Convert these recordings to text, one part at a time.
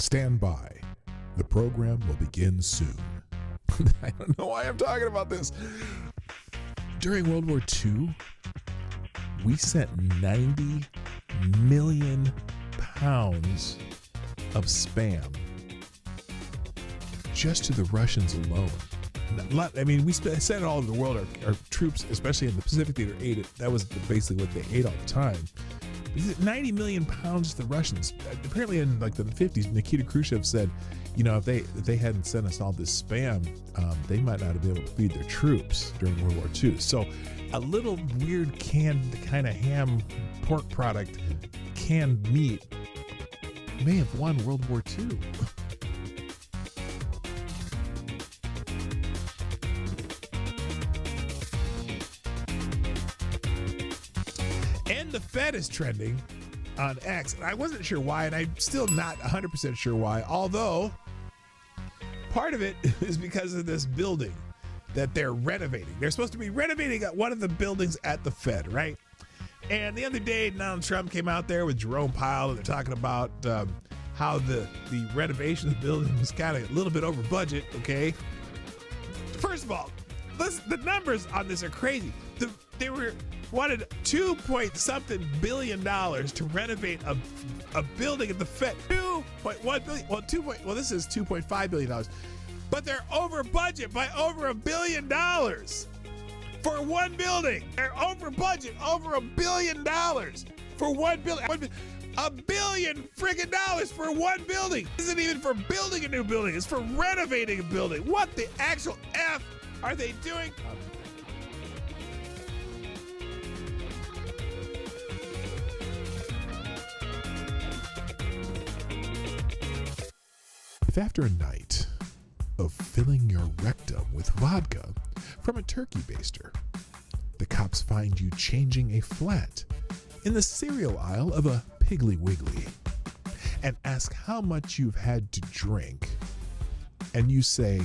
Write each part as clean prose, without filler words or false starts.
Stand by. The program will begin soon. I don't know why I'm talking about this. During World War II, we sent 90 million pounds of spam just to the Russians alone. I mean, we sent it all over the world. Our troops, especially in the Pacific Theater, ate it. That was basically what they ate all the time. 90 million pounds to the Russians. Apparently in like the 50s, Nikita Khrushchev said, you know, if they hadn't sent us all this spam, they might not have been able to feed their troops during World War II. So a little weird canned kind of ham pork product, canned meat, may have won World War II. And the Fed is trending on X. And I wasn't sure why, and I'm still not 100% sure why, although part of it is because of this building that they're renovating. They're supposed to be renovating one of the buildings at the Fed, right? And the other day, Donald Trump came out there with Jerome Powell, and they're talking about how the renovation of the building was kind of a little bit over budget, okay? First of all, the numbers on this are crazy. They wanted $2.something billion to renovate a building at the Fed. $2.1 billion. Well, this is $2.5 billion. But they're over budget by over $1 billion for one building. They're over budget over $1 billion for one building. $1 billion friggin' dollars for one building. This isn't even for building a new building. It's for renovating a building. What the actual F are they doing? If after a night of filling your rectum with vodka from a turkey baster, the cops find you changing a flat in the cereal aisle of a Piggly Wiggly and ask how much you've had to drink, and you say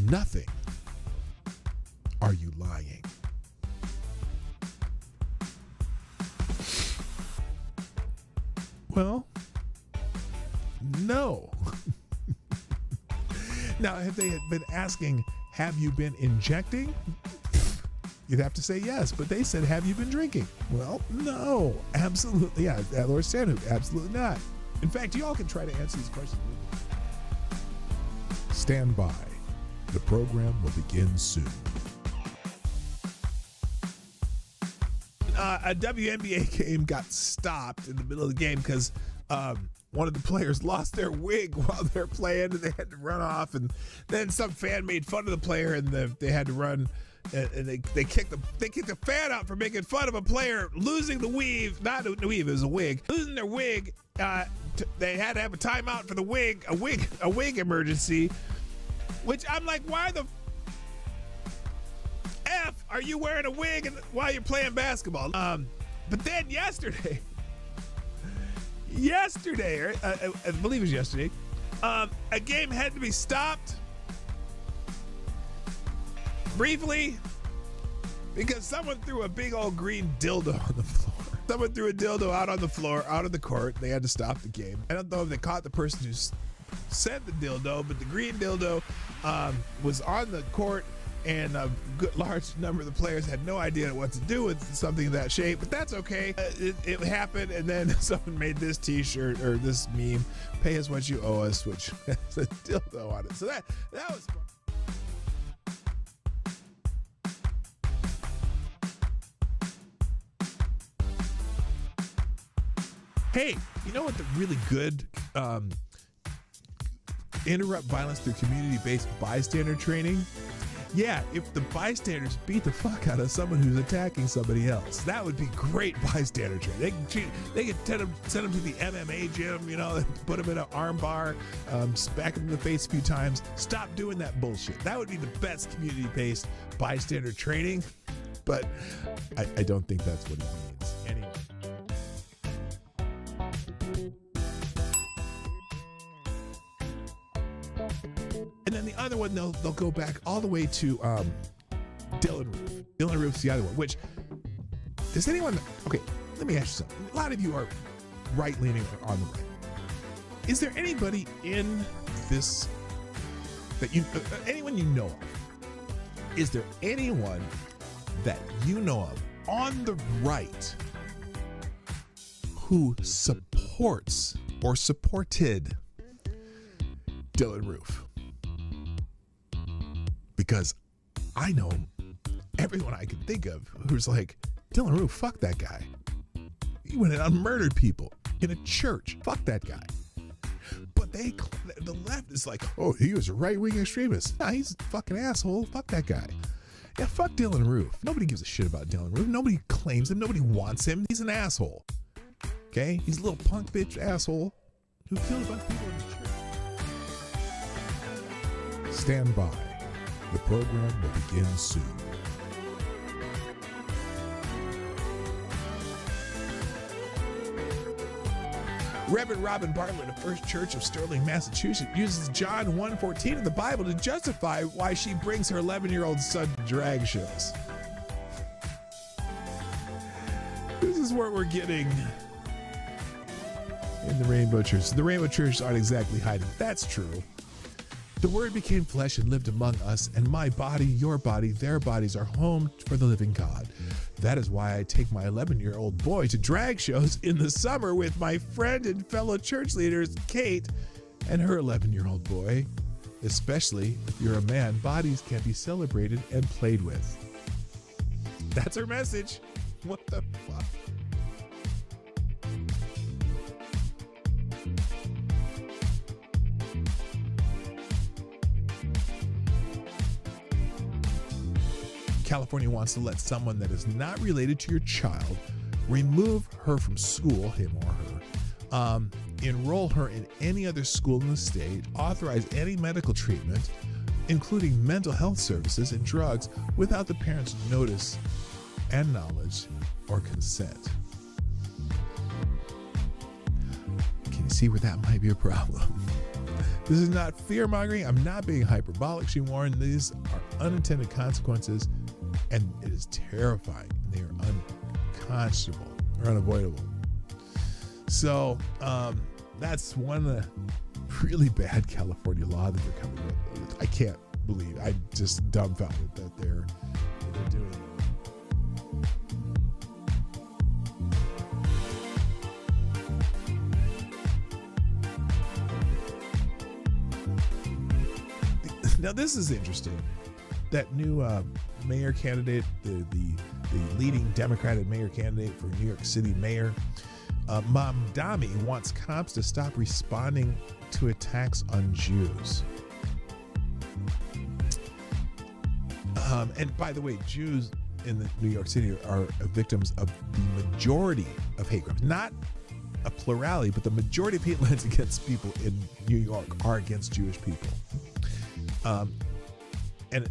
nothing, are you lying? Well, no. Now, if they had been asking, have you been injecting? You'd have to say yes, but they said, have you been drinking? Well, no, absolutely. Yeah, Lord Stanhope, absolutely not. In fact, you all can try to answer these questions. Stand by. The program will begin soon. A WNBA game got stopped in the middle of the game because one of the players lost their wig while they're playing, and they had to run off. And then some fan made fun of the player, and they had to run. And they kicked the fan out for making fun of a player losing the weave. Not a weave, it was a wig. Losing their wig. They had to have a timeout for the wig, a wig emergency. Which I'm like, why the F are you wearing a wig while you're playing basketball? But then yesterday, or I believe it was yesterday, a game had to be stopped briefly because someone threw a big old green dildo on the floor. Someone threw a dildo out on the floor, out of the court. They had to stop the game. I don't know if they caught the person who sent the dildo, but the green dildo was on the court, and a good large number of the players had no idea what to do with something of that shape, but that's okay. It happened, and then someone made this t-shirt or this meme, pay us what you owe us, which has a dildo on it. So that was fun. Hey, you know what the really good interrupt violence through community-based bystander training? Yeah, if the bystanders beat the fuck out of someone who's attacking somebody else, that would be great bystander training. They could send them to the MMA gym, you know, put them in an arm bar, smack them in the face a few times. Stop doing that bullshit. That would be the best community-based bystander training, but I don't think that's what it means. Anyway. And then the other one, they'll go back all the way to Dylan Roof. Dylan Roof's the other one, which, does anyone, okay, let me ask you something. A lot of you are right-leaning on the right. Is there anybody in this that you, anyone you know of? Is there anyone that you know of on the right who supports or supported Dylan Roof? Because I know everyone I can think of who's like, Dylan Roof, fuck that guy. He went out and murdered people in a church. Fuck that guy. But the left is like, oh, he was a right-wing extremist. Nah, he's a fucking asshole. Fuck that guy. Yeah, fuck Dylan Roof. Nobody gives a shit about Dylan Roof. Nobody claims him. Nobody wants him. He's an asshole. Okay? He's a little punk bitch asshole who killed a bunch of people in the church. Stand by. The program will begin soon. Reverend Robin Bartlett of First Church of Sterling, Massachusetts, uses John 1:14 of the Bible to justify why she brings her 11-year-old son to drag shows. This is what we're getting in the Rainbow Church. The Rainbow Church aren't exactly hiding. That's true. The Word became flesh and lived among us, and my body, your body, their bodies are home for the living God. That is why I take my 11-year-old boy to drag shows in the summer with my friend and fellow church leaders, Kate, and her 11-year-old boy. Especially if you're a man, bodies can be celebrated and played with. That's her message. What the fuck? California wants to let someone that is not related to your child remove her from school, him or her, enroll her in any other school in the state, authorize any medical treatment, including mental health services and drugs, without the parent's notice and knowledge or consent. Can you see where that might be a problem? This is not fear-mongering. I'm not being hyperbolic, she warned. These are unintended consequences, and it is terrifying. They are unconscionable or unavoidable. So that's one really bad California law that they're coming with. I can't believe. I'm just dumbfounded that they're doing it. Now this is interesting. That new mayor candidate, the leading Democratic mayor candidate for New York City mayor, Damme, wants cops to stop responding to attacks on Jews. And by the way, Jews in the New York City are victims of the majority of hate crimes. Not a plurality, but the majority of hate crimes against people in New York are against Jewish people. And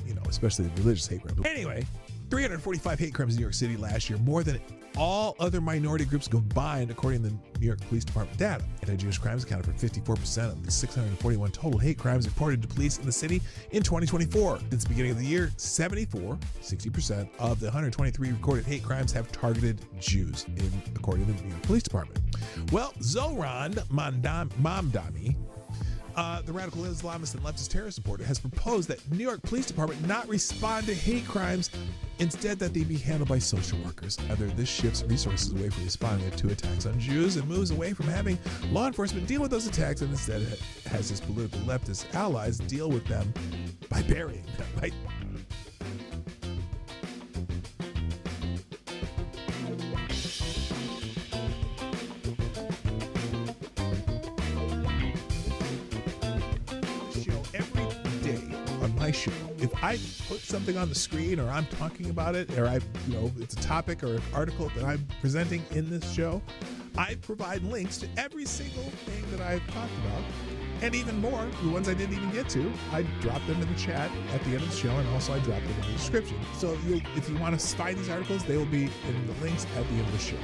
you know, especially the religious hate crimes. Anyway, 345 hate crimes in New York City last year, more than all other minority groups combined, according to the New York Police Department data. Anti-Jewish crimes accounted for 54% of the 641 total hate crimes reported to police in the city in 2024. Since the beginning of the year, 60% of the 123 recorded hate crimes have targeted Jews, according to the New York Police Department. Well, Zohran Mamdani, the radical Islamist and leftist terrorist supporter, has proposed that New York Police Department not respond to hate crimes, instead that they be handled by social workers. Either this shifts resources away from responding to attacks on Jews and moves away from having law enforcement deal with those attacks, and instead it has its political leftist allies deal with them by burying them. Right? Show. If I put something on the screen, or I'm talking about it, or it's a topic or an article that I'm presenting in this show, I provide links to every single thing that I've talked about, and even more, the ones I didn't even get to. I drop them in the chat at the end of the show, and also I drop them in the description. So if you want to find these articles, they will be in the links at the end of the show.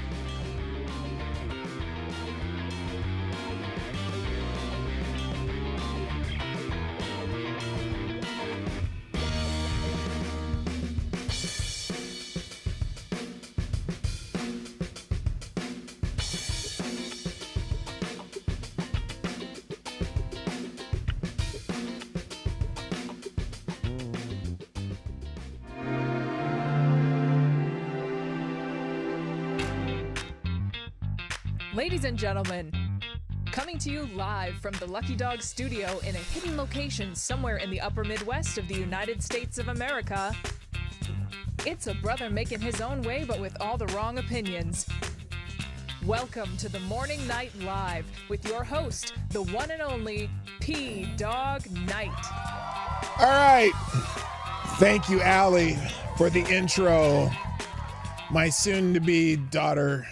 Ladies and gentlemen, coming to you live from the Lucky Dog studio in a hidden location somewhere in the upper Midwest of the United States of America, it's a brother making his own way but with all the wrong opinions. Welcome to the Morning Night Live with your host, the one and only PDawgKnight. All right. Thank you, Allie, for the intro. My soon-to-be daughter,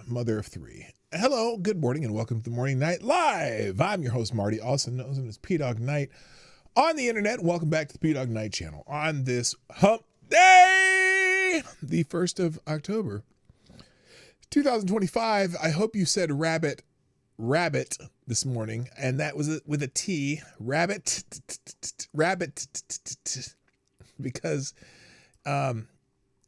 mother of three. Hello, good morning, and welcome to the Morning Night Live. I'm your host, Marty, also known as PDawgKnight on the internet. Welcome back to the Dawg Knight Channel on this hump day, the 1st of October, 2025. I hope you said rabbit this morning, and that was with a T, rabbit, because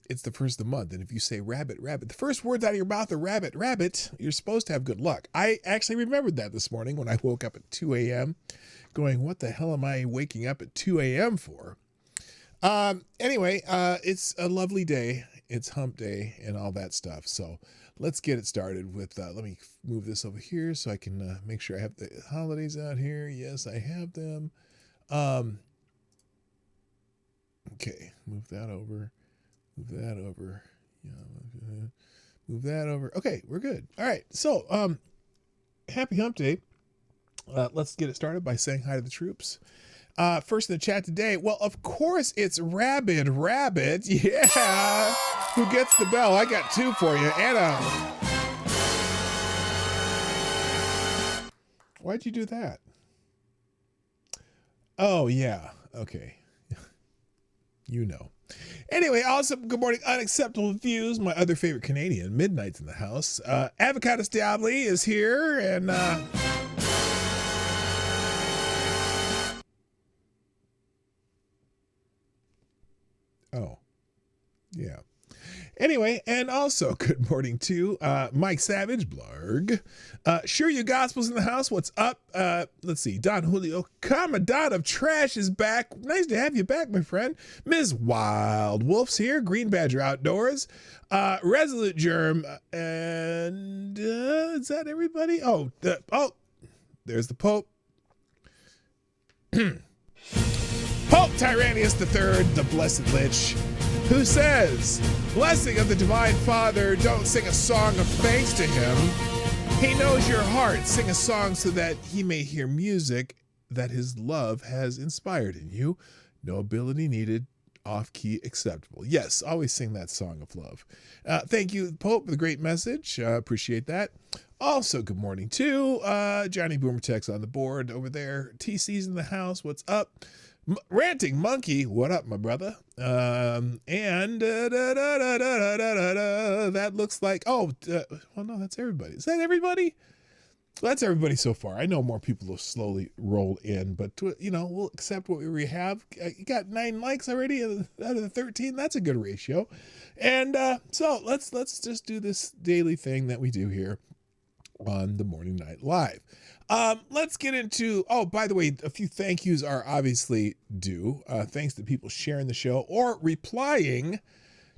it's the first of the month, and if you say rabbit, the first words out of your mouth are rabbit, you're supposed to have good luck. I actually remembered that this morning when I woke up at 2 a.m. going, what the hell am I waking up at 2 a.m. for? Anyway, it's a lovely day. It's hump day and all that stuff. So let's get it started with, let me move this over here so I can make sure I have the holidays out here. Yes, I have them. Okay, move that over. Move that over. Okay, we're good. All right. So, happy hump day. Let's get it started by saying hi to the troops. First in the chat today, well, of course, it's Rabbit. Yeah. Who gets the bell? I got two for you. Anna. Why'd you do that? Oh, yeah. Okay. You know. Anyway, also, good morning, Unacceptable Views, my other favorite Canadian. Midnight's in the house. Avocados Diable is here, and oh, yeah. Anyway, and also good morning to Mike Savage, Blarg. Sure You Gospel's in the house. What's up? Let's see. Don Julio Commandant of Trash is back. Nice to have you back, my friend. Ms. Wild Wolf's here. Green Badger Outdoors. Resolute Germ. And is that everybody? Oh, there's the Pope. Pope Tyrannius III, the Blessed Lich, who says, blessing of the Divine Father, don't sing a song of thanks to him. He knows your heart. Sing a song so that he may hear music that his love has inspired in you. No ability needed, off-key acceptable. Yes, always sing that song of love. Thank you, Pope, for the great message. Appreciate that. Also, good morning to Johnny Boomertex on the board over there. TC's in the house. What's up? Ranting Monkey, what up, my brother? And that looks like, well, no, that's everybody. Is that everybody? Well, that's everybody so far. I know more people will slowly roll in, but we'll accept what we have. You got 9 likes already out of the 13. That's a good ratio. And so let's just do this daily thing that we do here on the Morning Night Live. Let's get into, by the way, a few thank yous are obviously due. Thanks to people sharing the show or replying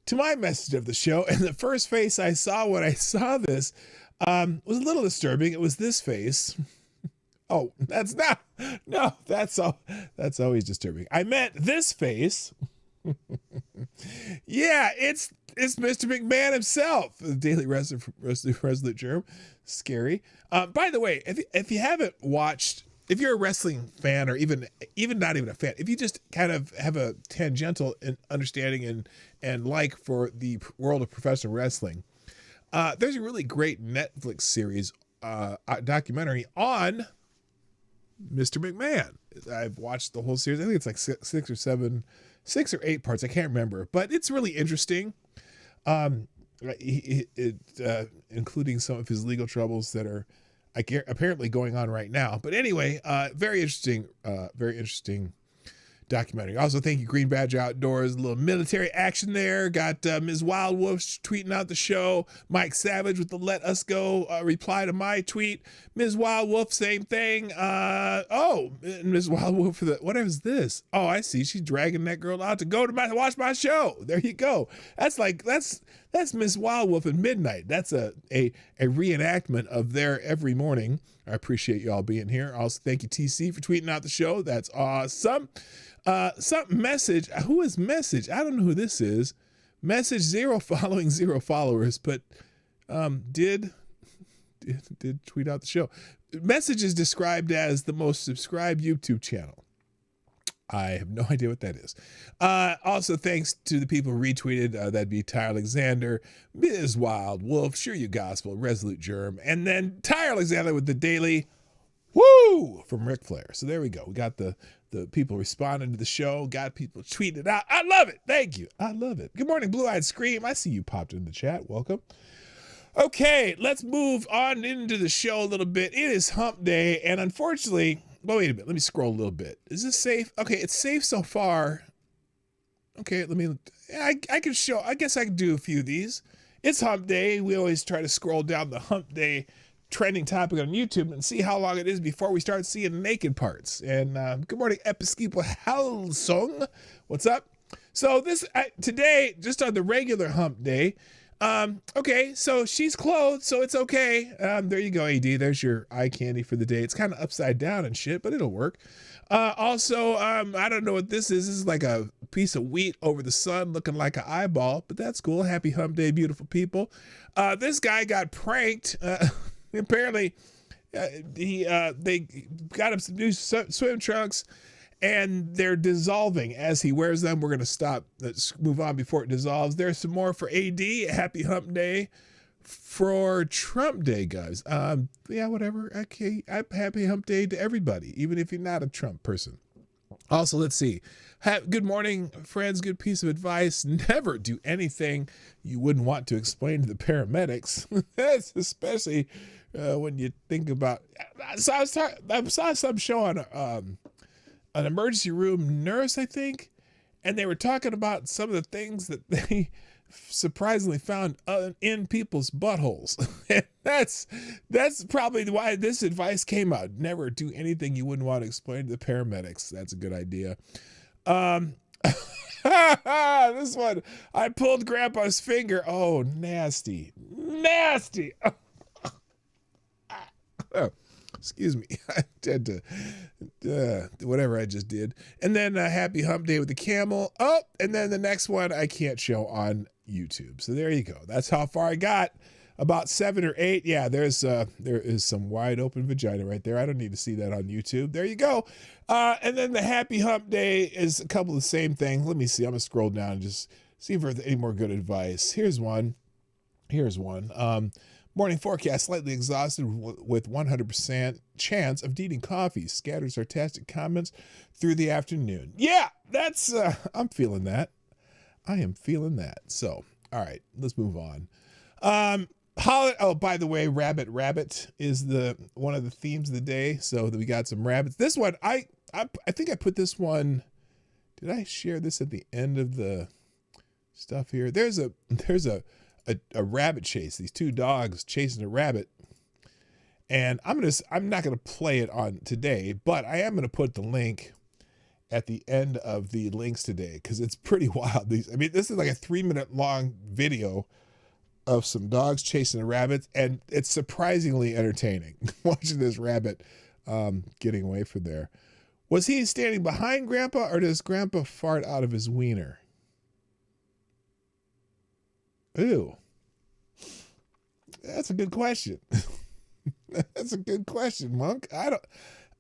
to my message of the show. And the first face I saw when I saw this was a little disturbing. It was this face. Oh, that's always disturbing. I meant this face. Yeah, it's Mr. McMahon himself, the Daily Resolute Germ. Scary. By the way, if you haven't watched, if you're a wrestling fan, or even not even a fan, if you just kind of have a tangential understanding and like for the world of professional wrestling, there's a really great Netflix series, documentary on Mr. McMahon. I've watched the whole series. I think it's like 6 or 8 parts. I can't remember, but it's really interesting. Including some of his legal troubles that are apparently going on right now. But anyway, very interesting documentary. Also, thank you, Green Badger Outdoors. A little military action there. Got Ms. Wild Wolf tweeting out the show. Mike Savage with the Let Us Go reply to my tweet. Ms. Wild Wolf, same thing. Ms. Wild Wolf for the, what is this? Oh, I see. She's dragging that girl out to go to watch my show. There you go. That's That's Miss Wild Wolf at midnight. That's a reenactment of their every morning. I appreciate y'all being here. Also, thank you, TC, for tweeting out the show. That's awesome. Some message. Who is message? I don't know who this is. Message 0 following 0 followers, but did tweet out the show. Message is described as the most subscribed YouTube channel. I have no idea what that is. Also, thanks to the people who retweeted. That'd be Ty Alexander, Ms. Wild Wolf, Sure You Gospel, Resolute Germ, and then Ty Alexander with the daily woo from Ric Flair. So there we go. We got the people responding to the show, got people tweeting out. I love it. Thank you. I love it. Good morning, Blue Eyed Scream. I see you popped in the chat. Welcome. Okay, let's move on into the show a little bit. It is hump day, and unfortunately, well, wait a minute. Let me scroll a little bit. Is this safe? Okay, it's safe so far. Okay, I can show, I guess I can do a few of these. It's hump day. We always try to scroll down the hump day trending topic on YouTube and see how long it is before we start seeing naked parts. And good morning, Episcopal Hellsong. What's up? So this today, just on the regular hump day. Okay, so she's clothed, so it's okay. There you go, AD. There's your eye candy for the day. It's kind of upside down and shit, but it'll work. Also, I don't know what this is. This is like a piece of wheat over the sun looking like an eyeball, but that's cool. Happy hump day, beautiful people. This guy got pranked. Apparently, they got him some new swim trunks, and they're dissolving as he wears them. We're going to stop. Let's move on before it dissolves. There's some more for AD. Happy hump day for Trump Day, guys. Yeah, whatever. Okay, happy hump day to everybody, even if you're not a Trump person. Also, let's see. Good morning, friends. Good piece of advice. Never do anything you wouldn't want to explain to the paramedics. That's especially when you think about. So I saw some show on an emergency room nurse, I think, and they were talking about some of the things that they surprisingly found in people's buttholes. And that's probably why this advice came out. Never do anything you wouldn't want to explain to the paramedics. That's a good idea. This one, I pulled Grandpa's finger. Oh, nasty. Oh, excuse me. I had to whatever I just did. And then happy hump day with the camel. Oh, and then the next one I can't show on YouTube. So there you go. That's how far I got. About 7 or 8. Yeah, there is some wide open vagina right there. I don't need to see that on YouTube. There you go. And then the happy hump day is a couple of the same things. Let me see. I'm gonna scroll down and just see if there's any more good advice. Here's one. Morning forecast, slightly exhausted with 100% chance of needing coffee. Scattered sarcastic comments through the afternoon. Yeah, that's, I'm feeling that. I am feeling that. So, all right, let's move on. Oh, by the way, rabbit is one of the themes of the day. So we got some rabbits. This one, I think I put this one. Did I share this at the end of the stuff here? There's a rabbit chase. These two dogs chasing a rabbit. And I'm not gonna play it on today, but I am gonna put the link at the end of the links today because it's pretty wild. This is like a 3-minute long video of some dogs chasing a rabbit, and it's surprisingly entertaining watching this rabbit getting away from there. Was he standing behind Grandpa, or does Grandpa fart out of his wiener? Ooh, that's a good question. That's a good question, Monk.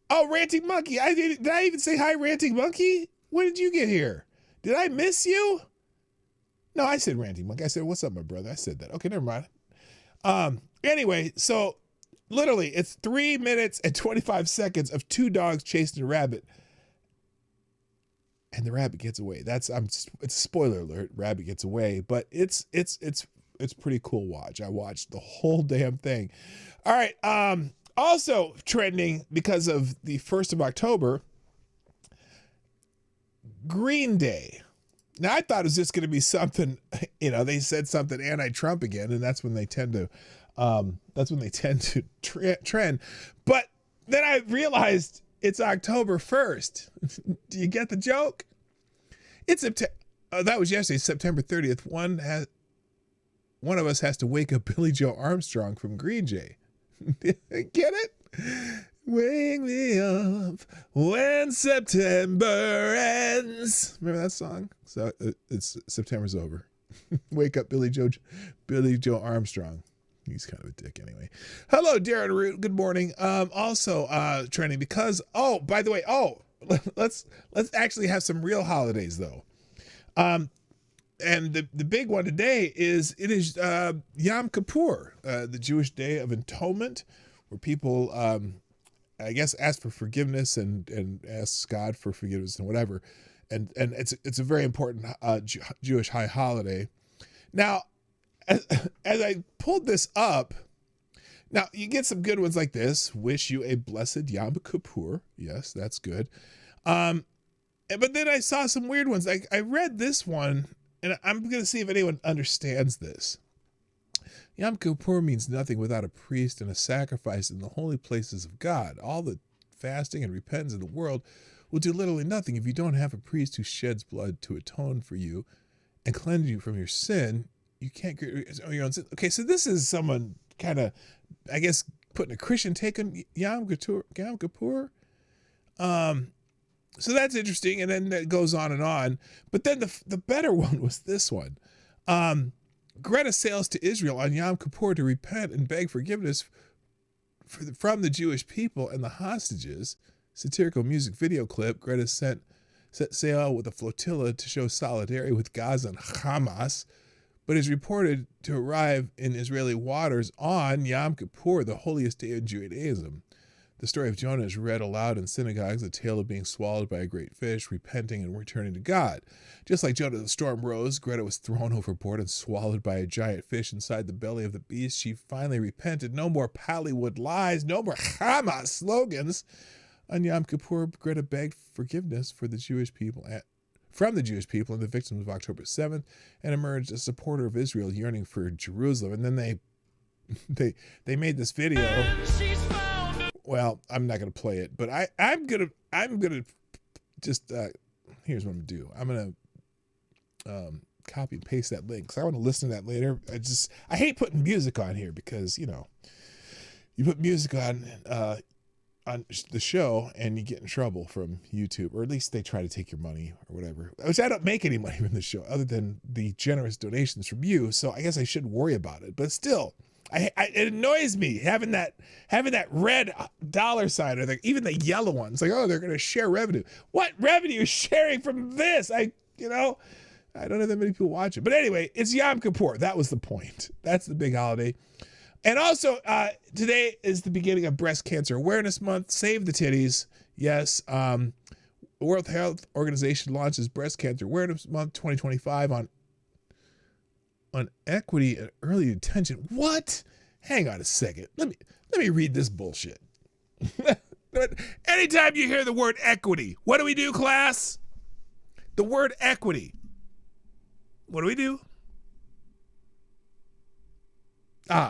Oh, Ranting Monkey. Did I even say hi, Ranting Monkey? When did you get here? Did I miss you? No, I said Ranting Monkey. I said, what's up, my brother? I said that. Okay, never mind. Anyway, so literally it's 3 minutes and 25 seconds of two dogs chasing a rabbit. And the rabbit gets away. It's a spoiler alert. Rabbit gets away, but it's pretty cool watch. I watched the whole damn thing. All right. Also trending because of the 1st of October, Green Day. Now I thought it was just going to be something, they said something anti-Trump again, and that's when they tend to trend. But then I realized it's October 1st. Do you get the joke? It's that was yesterday, September 30th. one of us has to wake up Billy Joe Armstrong from Green Day. Get it? Wake me up when September ends. Remember that song? So it's September's over. Wake up Billy Joe Armstrong. He's kind of a dick anyway. Hello, Darren Root. Good morning. Also trending because, by the way, let's actually have some real holidays though. And the big one today is Yom Kippur, the Jewish Day of Atonement, where people I guess ask for forgiveness and ask God for forgiveness and whatever. And it's a very important Jewish high holiday. Now, as I pulled this up, now you get some good ones like this. Wish you a blessed Yom Kippur. Yes, that's good. But then I saw some weird ones. I read this one, and I'm going to see if anyone understands this. Yom Kippur means nothing without a priest and a sacrifice in the holy places of God. All the fasting and repentance in the world will do literally nothing if you don't have a priest who sheds blood to atone for you and cleanse you from your sin. You can't get your own sin. Okay, so this is someone kind of, I guess, putting a Christian take on Yom Kippur. So that's interesting, and then it goes on and on. But then the better one was this one. Greta sails to Israel on Yom Kippur to repent and beg forgiveness from the Jewish people and the hostages. Satirical music video clip. Greta set sail with a flotilla to show solidarity with Gaza and Hamas, but is reported to arrive in Israeli waters on Yom Kippur, the holiest day of Judaism. The story of Jonah is read aloud in synagogues, a tale of being swallowed by a great fish, repenting and returning to God. Just like Jonah, the storm rose, Greta was thrown overboard and swallowed by a giant fish inside the belly of the beast. She finally repented. No more Hollywood lies, no more Hamas slogans. On Yom Kippur, Greta begged forgiveness for the Jewish people from the Jewish people and the victims of October 7th, and emerged a supporter of Israel yearning for Jerusalem. And then they made this video. Well, I'm not going to play it, but I'm going to just, here's what I'm going to do. I'm going to copy and paste that link because I want to listen to that later. I hate putting music on here because, you put music on the show and you get in trouble from YouTube, or at least they try to take your money or whatever, which I don't make any money from the show other than the generous donations from you. So I guess I shouldn't worry about it, but still, it annoys me having that red dollar sign or even the yellow one. It's like, oh, they're going to share revenue. What revenue is sharing from this? I don't have that many people watching. But anyway, it's Yom Kippur. That was the point. That's the big holiday. And also, today is the beginning of Breast Cancer Awareness Month. Save the titties. Yes. The World Health Organization launches Breast Cancer Awareness Month 2025 on equity and early detection. What? Hang on a second. Let me read this bullshit. Anytime you hear the word equity, what do we do, class? The word equity. What do we do?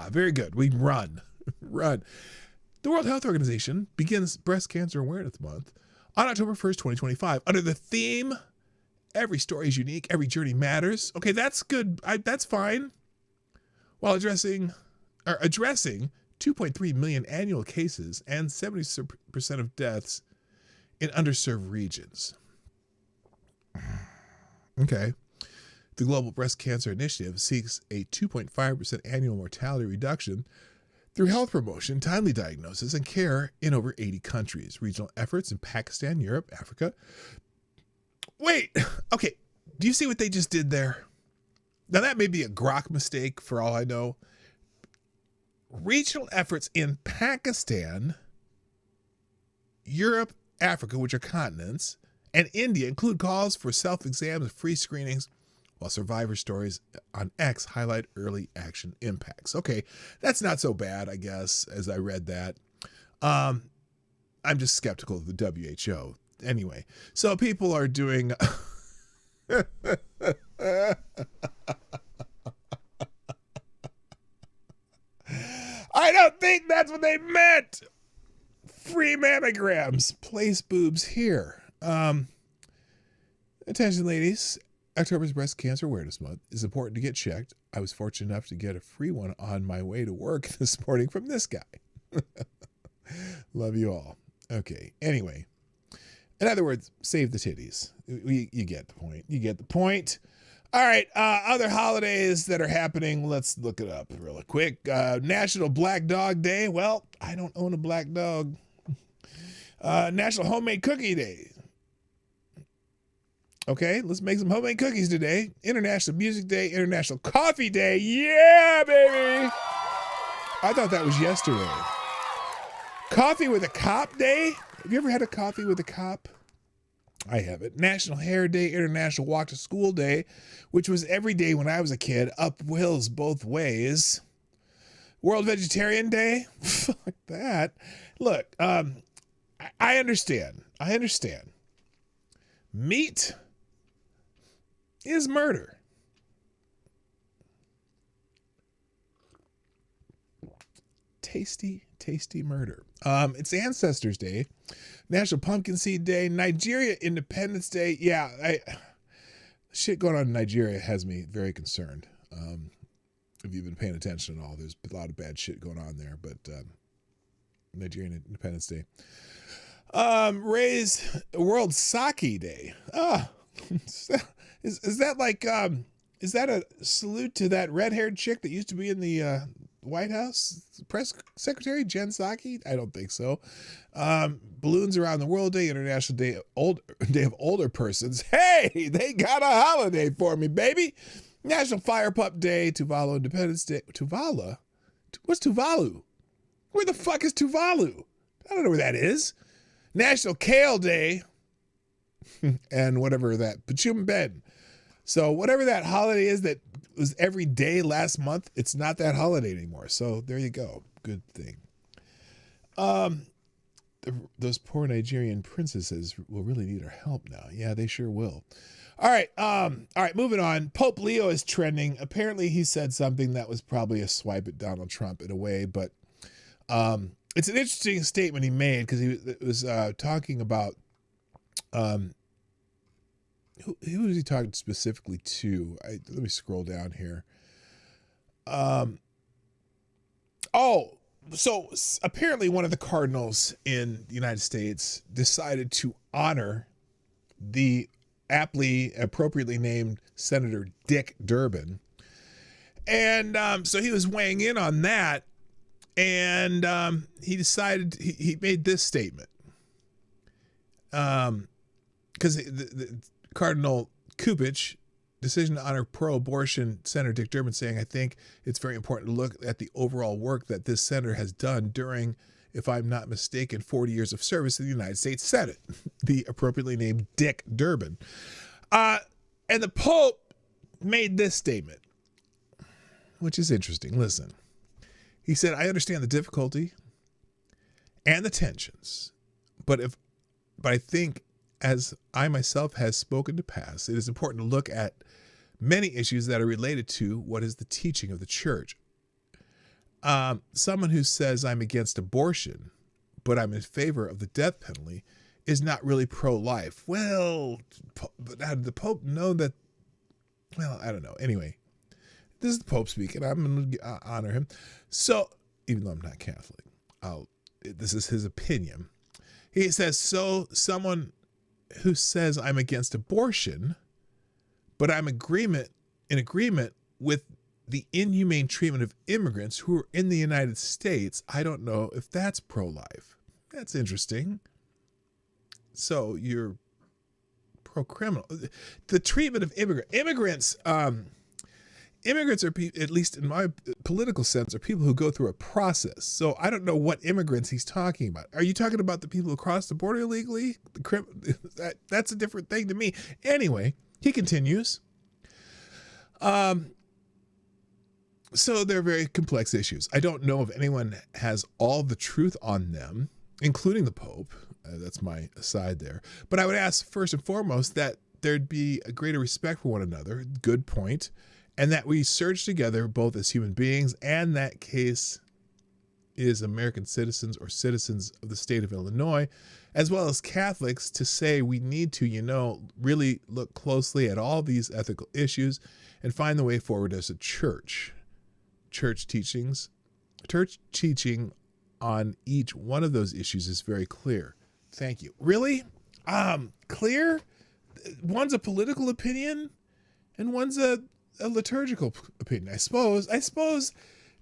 Very good. We run. The World Health Organization begins Breast Cancer Awareness Month on October 1st, 2025 under the theme, every story is unique, every journey matters. Okay, that's good. That's fine. While addressing 2.3 million annual cases and 70% of deaths in underserved regions. Okay. The Global Breast Cancer Initiative seeks a 2.5% annual mortality reduction through health promotion, timely diagnosis, and care in over 80 countries. Regional efforts in Pakistan, Europe, Africa. Wait, okay. Do you see what they just did there? Now, that may be a grok mistake for all I know. Regional efforts in Pakistan, Europe, Africa, which are continents, and India include calls for self-exams and free screenings, while survivor stories on X highlight early action impacts. Okay, that's not so bad, I guess, as I read that. I'm just skeptical of the WHO. Anyway, so people are doing... I don't think that's what they meant. Free mammograms. Place boobs here. Attention, ladies. October's Breast Cancer Awareness Month. It's important to get checked. I was fortunate enough to get a free one on my way to work this morning from this guy. Love you all. Okay. Anyway, in other words, save the titties. You get the point. You get the point. All right. Other holidays that are happening. Let's look it up really quick. National Black Dog Day. Well, I don't own a black dog. National Homemade Cookie Day. Okay, let's make some homemade cookies today. International Music Day, International Coffee Day. Yeah, baby. I thought that was yesterday. Coffee with a Cop Day. Have you ever had a coffee with a cop? I haven't. National Hair Day, International Walk to School Day, which was every day when I was a kid. Up hills both ways. World Vegetarian Day. Fuck that. Look, I understand. Meat is murder. Tasty, tasty murder. It's Ancestors Day, National Pumpkin Seed Day, Nigeria Independence Day. Yeah, shit going on in Nigeria has me very concerned. If you've been paying attention at all, there's a lot of bad shit going on there, but Nigerian Independence Day. Raise World Sake Day. Is that like is that a salute to that red-haired chick that used to be in the White House press secretary, Jen Psaki? I don't think so. Balloons Around the World Day, International Day of Older Persons. Hey, they got a holiday for me, baby. National Fire Pup Day, Tuvalu Independence Day. Tuvalu? What's Tuvalu? Where the fuck is Tuvalu? I don't know where that is. National Kale Day. And whatever that, Pachum Ben. So whatever that holiday is that was every day last month, it's not that holiday anymore. So there you go. Good thing. Those poor Nigerian princesses will really need our help now. Yeah, they sure will. All right, moving on. Pope Leo is trending. Apparently he said something that was probably a swipe at Donald Trump in a way, but it's an interesting statement he made because he was talking about who was he talking specifically to? Let me scroll down here. So apparently one of the cardinals in the United States decided to honor the appropriately named Senator Dick Durbin. And so he was weighing in on that, and he decided, he made this statement. Because the Cardinal Kupich decision to honor pro-abortion Senator Dick Durbin, saying, I think it's very important to look at the overall work that this senator has done during, if I'm not mistaken, 40 years of service in the United States Senate, the appropriately named Dick Durbin. And the Pope made this statement, which is interesting. Listen, he said, I understand the difficulty and the tensions, but I think, as I myself has spoken to pass, it is important to look at many issues that are related to what is the teaching of the church. Someone who says I'm against abortion, but I'm in favor of the death penalty, is not really pro-life. Well, but how did the Pope know that? Well, I don't know. Anyway, this is the Pope speaking. I'm going to honor him. So, even though I'm not Catholic, this is his opinion. He says, so someone who says I'm against abortion, but I'm in agreement with the inhumane treatment of immigrants who are in the United States, I don't know if that's pro-life. That's interesting. So you're pro-criminal. The treatment of immigrants are people, at least in my political sense, are people who go through a process. So I don't know what immigrants he's talking about. Are you talking about the people who cross the border illegally? That's a different thing to me. Anyway, he continues. So they're very complex issues. I don't know if anyone has all the truth on them, including the Pope. That's my aside there. But I would ask first and foremost that there'd be a greater respect for one another. Good point. And that we surge together both as human beings and that case is American citizens or citizens of the state of Illinois, as well as Catholics, to say we need to, really look closely at all these ethical issues and find the way forward as a church. Church teaching on each one of those issues is very clear. Thank you. Really? Clear? One's a political opinion and one's a liturgical opinion. I suppose,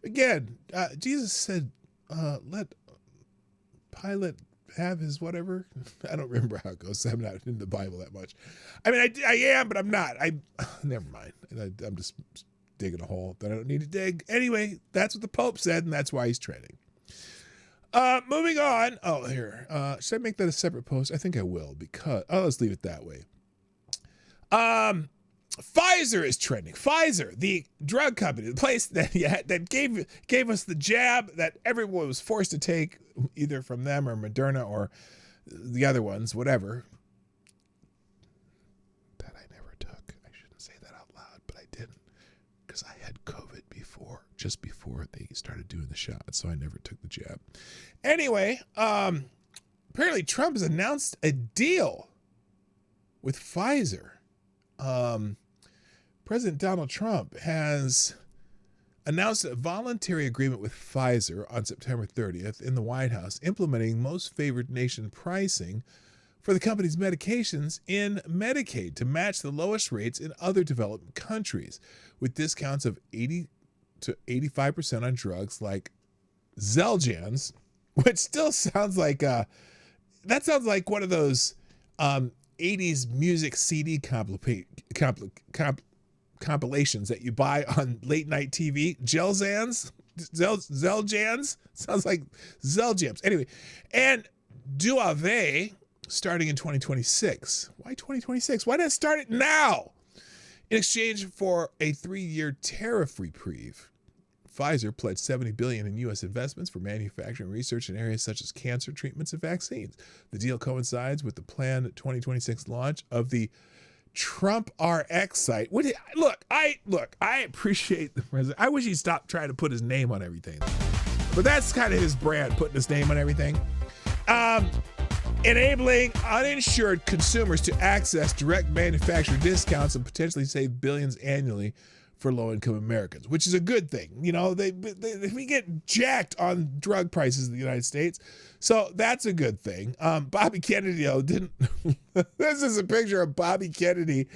again, Jesus said, let Pilate have his whatever. I don't remember how it goes. I'm not in the Bible that much. I mean, I am, but I'm not. Never mind. I'm just digging a hole that I don't need to dig. Anyway, that's what the Pope said, and that's why he's trending. Moving on. Oh, here. Should I make that a separate post? I think I will, because let's leave it that way. Pfizer is trending. Pfizer, the drug company, the place that gave us the jab that everyone was forced to take, either from them or Moderna or the other ones, whatever. That I never took. I shouldn't say that out loud, but I didn't, because I had COVID just before they started doing the shot, so I never took the jab. Anyway, apparently Trump has announced a deal with Pfizer. President Donald Trump has announced a voluntary agreement with Pfizer on September 30th in the White House, implementing most favored nation pricing for the company's medications in Medicaid to match the lowest rates in other developed countries, with discounts of 80 to 85% on drugs like Xeljanz, which still sounds like one of those 80s music CD compilations that you buy on late night TV. Xeljanz sounds like Xeljams. Anyway, and Duave starting in 2026. Why 2026? Why not start it now? In exchange for a 3-year tariff reprieve, Pfizer pledged $70 billion in U.S. investments for manufacturing research in areas such as cancer treatments and vaccines. The deal coincides with the planned 2026 launch of the Trump RX site. I appreciate the president. I wish he'd stop trying to put his name on everything, but that's kind of his brand, putting his name on everything. Enabling uninsured consumers to access direct manufacturer discounts and potentially save billions annually for low-income Americans, which is a good thing. We get jacked on drug prices in the United States, so that's a good thing. Bobby Kennedy, didn't. This is a picture of Bobby Kennedy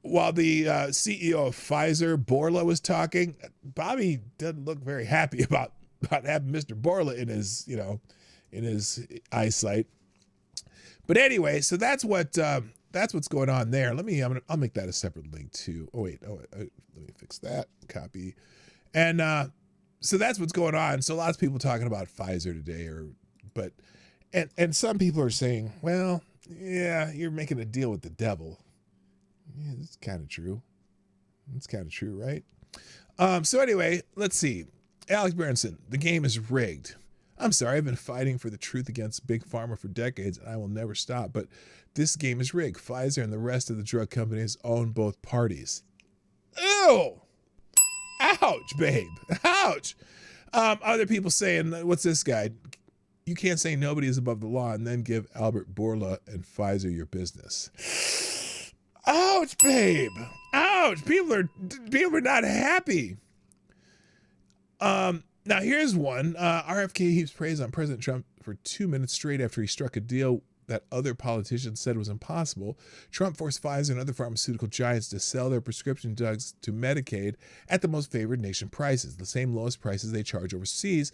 while the CEO of Pfizer, Bourla, was talking. Bobby doesn't look very happy about having Mr. Bourla in his eyesight. But anyway, so that's what's going on there. I'll make that a separate link too. Let me fix that. Copy. And so that's what's going on. So lots of people talking about Pfizer today, and some people are saying, well, yeah, you're making a deal with the devil. Yeah, it's kind of true. It's kind of true, right? So anyway, let's see. Alex Berenson, the game is rigged. I'm sorry, I've been fighting for the truth against Big Pharma for decades, and I will never stop. But this game is rigged. Pfizer and the rest of the drug companies own both parties. Ew! Ouch, babe. Ouch! Other people saying, what's this guy? You can't say nobody is above the law and then give Albert Bourla and Pfizer your business. Ouch, babe. Ouch. People are not happy. Now here's one. RFK heaps praise on President Trump for 2 minutes straight after he struck a deal that other politicians said was impossible. Trump forced Pfizer and other pharmaceutical giants to sell their prescription drugs to Medicaid at the most favored nation prices, the same lowest prices they charge overseas.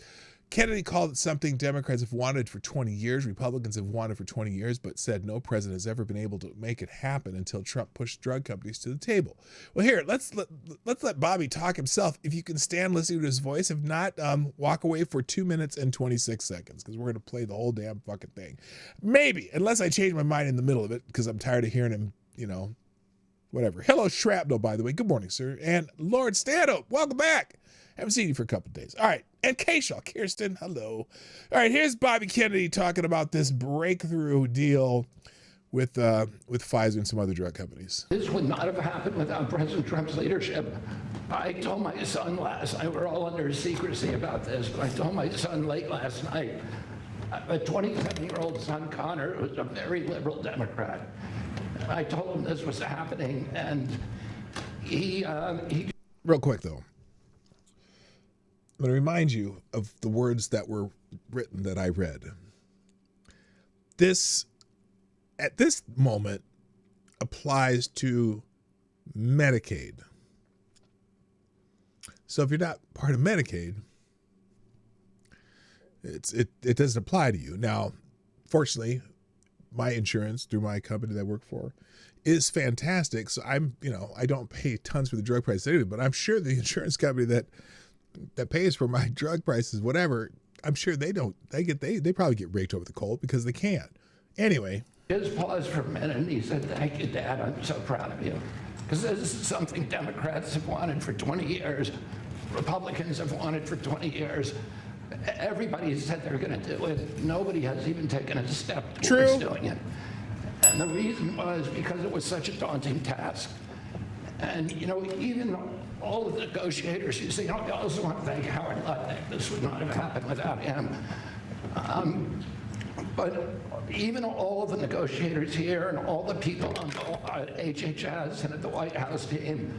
Kennedy called it something Democrats have wanted for 20 years, Republicans have wanted for 20 years, but said no president has ever been able to make it happen until Trump pushed drug companies to the table. Well, here, let's let Bobby talk himself. If you can stand listening to his voice, if not, walk away for 2 minutes and 26 seconds, because we're going to play the whole damn fucking thing. Maybe, unless I change my mind in the middle of it, because I'm tired of hearing him, whatever. Hello, Shrapnel, by the way. Good morning, sir. And Lord Stanhope, welcome back. Haven't seen you for a couple of days. All right. And Cashapp, Kirsten, hello. All right, here's Bobby Kennedy talking about this breakthrough deal with Pfizer and some other drug companies. This would not have happened without President Trump's leadership. I told my son last night, we're all under secrecy about this, but I told my son late last night, a 27-year-old son, Connor, was a very liberal Democrat. I told him this was happening, and he Real quick, though. I'm going to remind you of the words that were written that I read. This, at this moment, applies to Medicaid. So if you're not part of Medicaid, it doesn't apply to you. Now, fortunately, my insurance through my company that I work for is fantastic. So I don't pay tons for the drug prices anyway, but I'm sure the insurance company that pays for my drug prices, whatever, I'm sure they probably get raked over the coal because they can't. Anyway. just paused for a minute and he said, "Thank you, Dad, I'm so proud of you." Because this is something Democrats have wanted for 20 years. Republicans have wanted for 20 years. Everybody said they're going to do it. Nobody has even taken a step towards doing it. And the reason was because it was such a daunting task. And, even all of the negotiators, I also want to thank Howard Lutnick. This would not have happened without him. But even all of the negotiators here and all the people on HHS and at the White House team,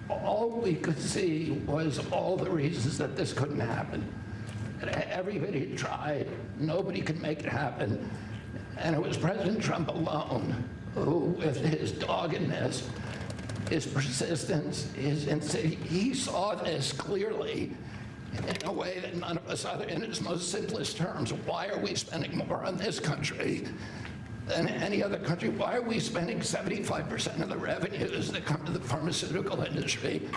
all we could see was all the reasons that this couldn't happen. Everybody tried. Nobody could make it happen. And it was President Trump alone who, with his doggedness, his persistence, he saw this clearly in a way that none of us other, in its most simplest terms. Why are we spending more on this country than any other country? Why are we spending 75% of the revenues that come to the pharmaceutical industry?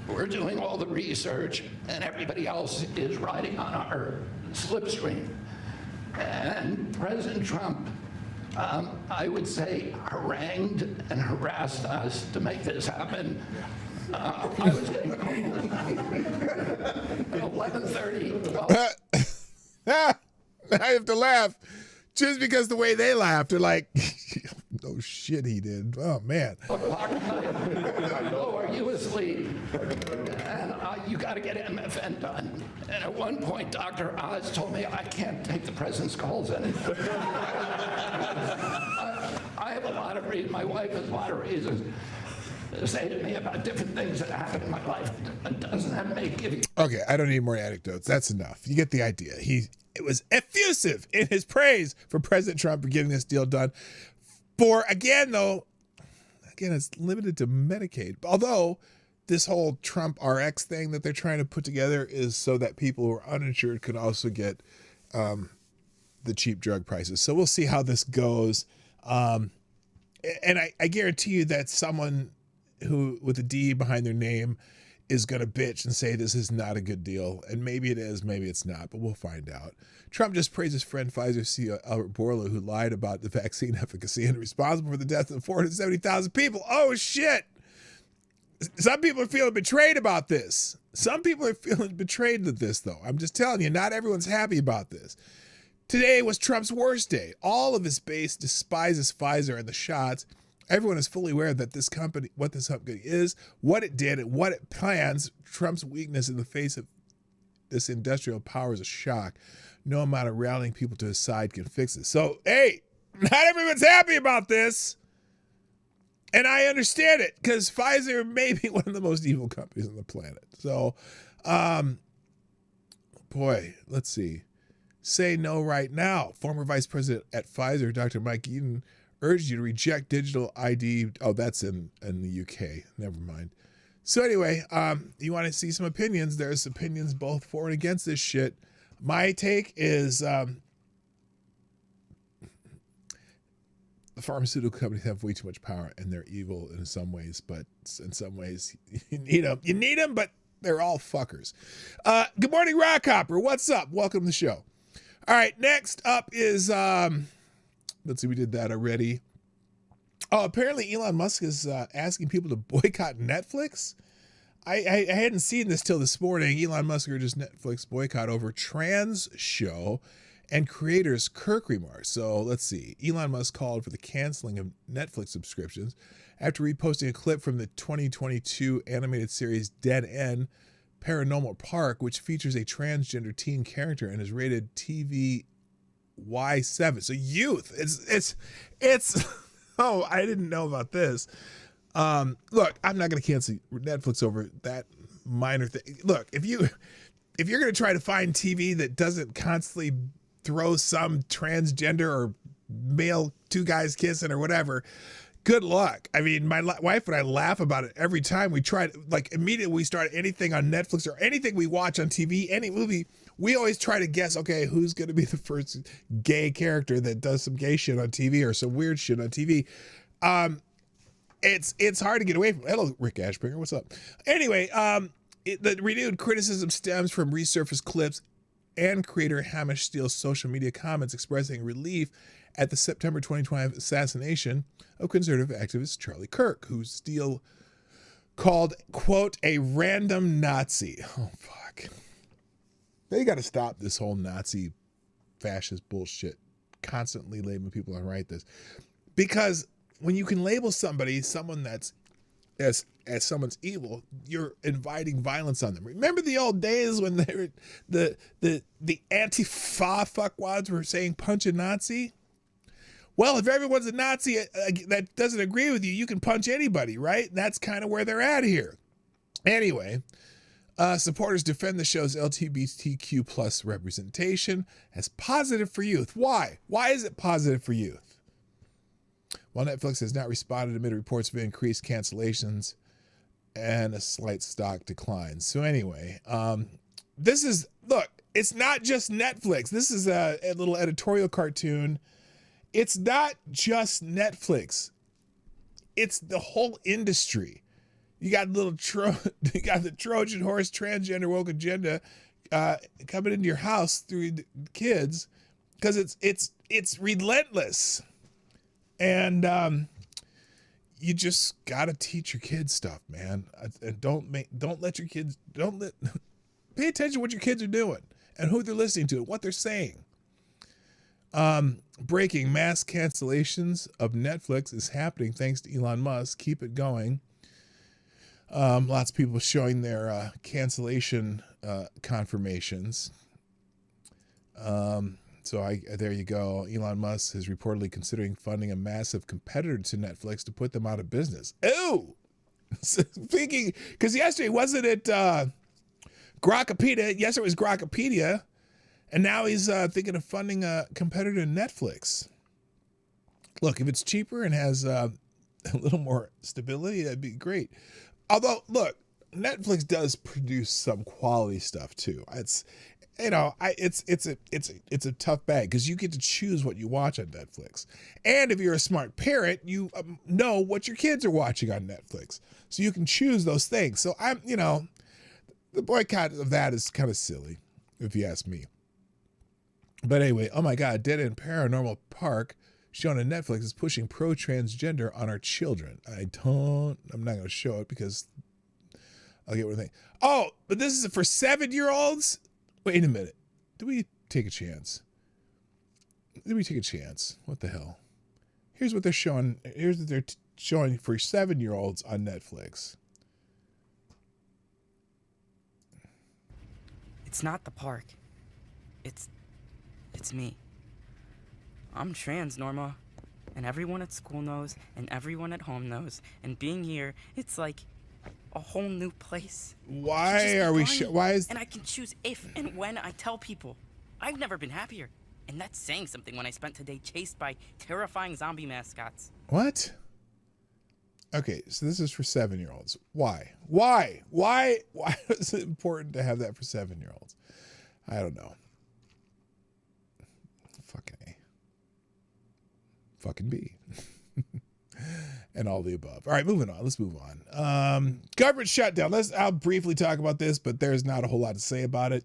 We're doing all the research, and everybody else is riding on our slipstream. And President Trump, I would say, harangued and harassed us to make this happen. I was getting called at 11:30. I have to laugh just because the way they laughed. They're like, "No shit, he did." Oh man. Oh, are you asleep? And you got to get MFN done. And at one point, Dr. Oz told me I can't take the president's calls anymore. I have a lot of reasons. My wife has a lot of reasons to say to me about different things that happened in my life. Doesn't that make you? Okay, I don't need more anecdotes. That's enough. You get the idea. It was effusive in his praise for President Trump for getting this deal done. Again, it's limited to Medicaid. Although this whole Trump RX thing that they're trying to put together is so that people who are uninsured could also get the cheap drug prices. So we'll see how this goes. And I guarantee you that someone who with a D behind their name is going to bitch and say this is not a good deal. And maybe it is, maybe it's not, but we'll find out. Trump just praised his friend Pfizer CEO Albert Bourla, who lied about the vaccine efficacy and responsible for the death of 470,000 people. Oh, shit. Some people are feeling betrayed about this. Some people are feeling betrayed at this, though. I'm just telling you, not everyone's happy about this. Today was Trump's worst day. All of his base despises Pfizer and the shots. Everyone is fully aware that this company, what this company is, what it did, and what it plans. Trump's weakness in the face of this industrial power is a shock. No amount of rallying people to his side can fix it. So, hey, not everyone's happy about this. And I understand it because Pfizer may be one of the most evil companies on the planet. So, boy, let's see. Say no right now. Former Vice President at Pfizer, Dr. Mike Eden, urged you to reject digital ID. Oh, that's in the UK. Never mind. So anyway, you want to see some opinions. There's opinions both for and against this shit. My take is the pharmaceutical companies have way too much power and they're evil in some ways, but in some ways you need them. You need them, but they're all fuckers. Good morning, Rockhopper. What's up? Welcome to the show. All right, next up is... let's see, we did that already. Oh, apparently Elon Musk is asking people to boycott Netflix. I hadn't seen this till this morning. Elon Musk urges Netflix boycott over trans show and creators Kirk remarks. So let's see. Elon Musk called for the canceling of Netflix subscriptions after reposting a clip from the 2022 animated series Dead End Paranormal Park, which features a transgender teen character and is rated TV Y7. So youth. It's oh, I didn't know about this. Look, I'm not going to cancel Netflix over that minor thing. Look, if you're going to try to find TV that doesn't constantly throw some transgender or male two guys kissing or whatever, good luck. I mean, my wife and I laugh about it every time we try to, like, immediately we start anything on Netflix or anything we watch on TV, any movie, we always try to guess, okay, who's going to be the first gay character that does some gay shit on TV or some weird shit on TV. It's hard to get away from. Hello, Rick Ashbringer. What's up? Anyway, the renewed criticism stems from resurfaced clips and creator Hamish Steele's social media comments expressing relief at the September 2020 assassination of conservative activist Charlie Kirk, who Steele called, quote, a random Nazi. Oh, fuck. They got to stop this whole Nazi fascist bullshit, constantly labeling people on right this. Because when you can label someone that's as someone's evil, you're inviting violence on them. Remember the old days when they were the Antifa fuckwads were saying punch a Nazi? Well, if everyone's a Nazi that doesn't agree with you, you can punch anybody, right? And that's kind of where they're at here. Anyway, supporters defend the show's LGBTQ plus representation as positive for youth. Why? Why is it positive for youth? While Netflix has not responded amid reports of increased cancellations and a slight stock decline. So anyway, look, it's not just Netflix. This is a little editorial cartoon. It's not just Netflix. It's the whole industry. You got you got the Trojan horse transgender woke agenda coming into your house through the kids because it's relentless. And you just gotta teach your kids stuff, man. And pay attention to what your kids are doing and who they're listening to and what they're saying. Breaking mass cancellations of Netflix is happening thanks to Elon Musk. Keep it going. Lots of people showing their cancellation confirmations. So there you go. Elon Musk is reportedly considering funding a massive competitor to Netflix to put them out of business. Ooh! Speaking, because yesterday, wasn't it Grokpedia? Yes, it was Grokpedia. And now he's thinking of funding a competitor to Netflix. Look, if it's cheaper and has a little more stability, that'd be great. Although, look, Netflix does produce some quality stuff too. It's a tough bag because you get to choose what you watch on Netflix. And if you're a smart parent, you know what your kids are watching on Netflix. So you can choose those things. So the boycott of that is kind of silly, if you ask me. But anyway, oh my God, Dead End Paranormal Park shown on Netflix is pushing pro-transgender on our children. I'm not going to show it because I'll get what I think. Oh, but this is for 7-year-olds? Wait a minute. Did we take a chance? What the hell? Here's what they're showing. Here's what they're showing for 7-year-olds on Netflix. It's not the park. It's me. I'm trans, Norma. And everyone at school knows, and everyone at home knows. And being here, it's like a whole new place. Why are we? And I can choose if and when I tell people. I've never been happier, and that's saying something when I spent today chased by terrifying zombie mascots. What? Okay, so this is for 7-year-olds. Why? Why is it important to have that for 7-year-olds? I don't know. Fucking A. Fucking B. And all the above. All right, moving on. Let's move on. Government shutdown. I'll briefly talk about this, but there's not a whole lot to say about it.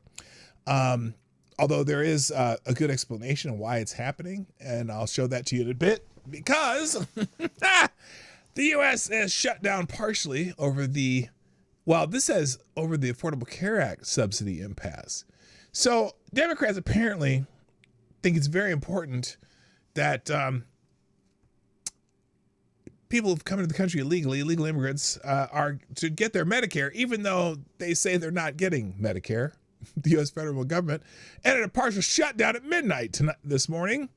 Although there is a good explanation of why it's happening, and I'll show that to you in a bit, because the U.S. has shut down partially over the Affordable Care Act subsidy impasse. So Democrats apparently think it's very important that people who've come into the country illegally, illegal immigrants, are to get their Medicare, even though they say they're not getting Medicare. The U.S. federal government ended a partial shutdown at midnight this morning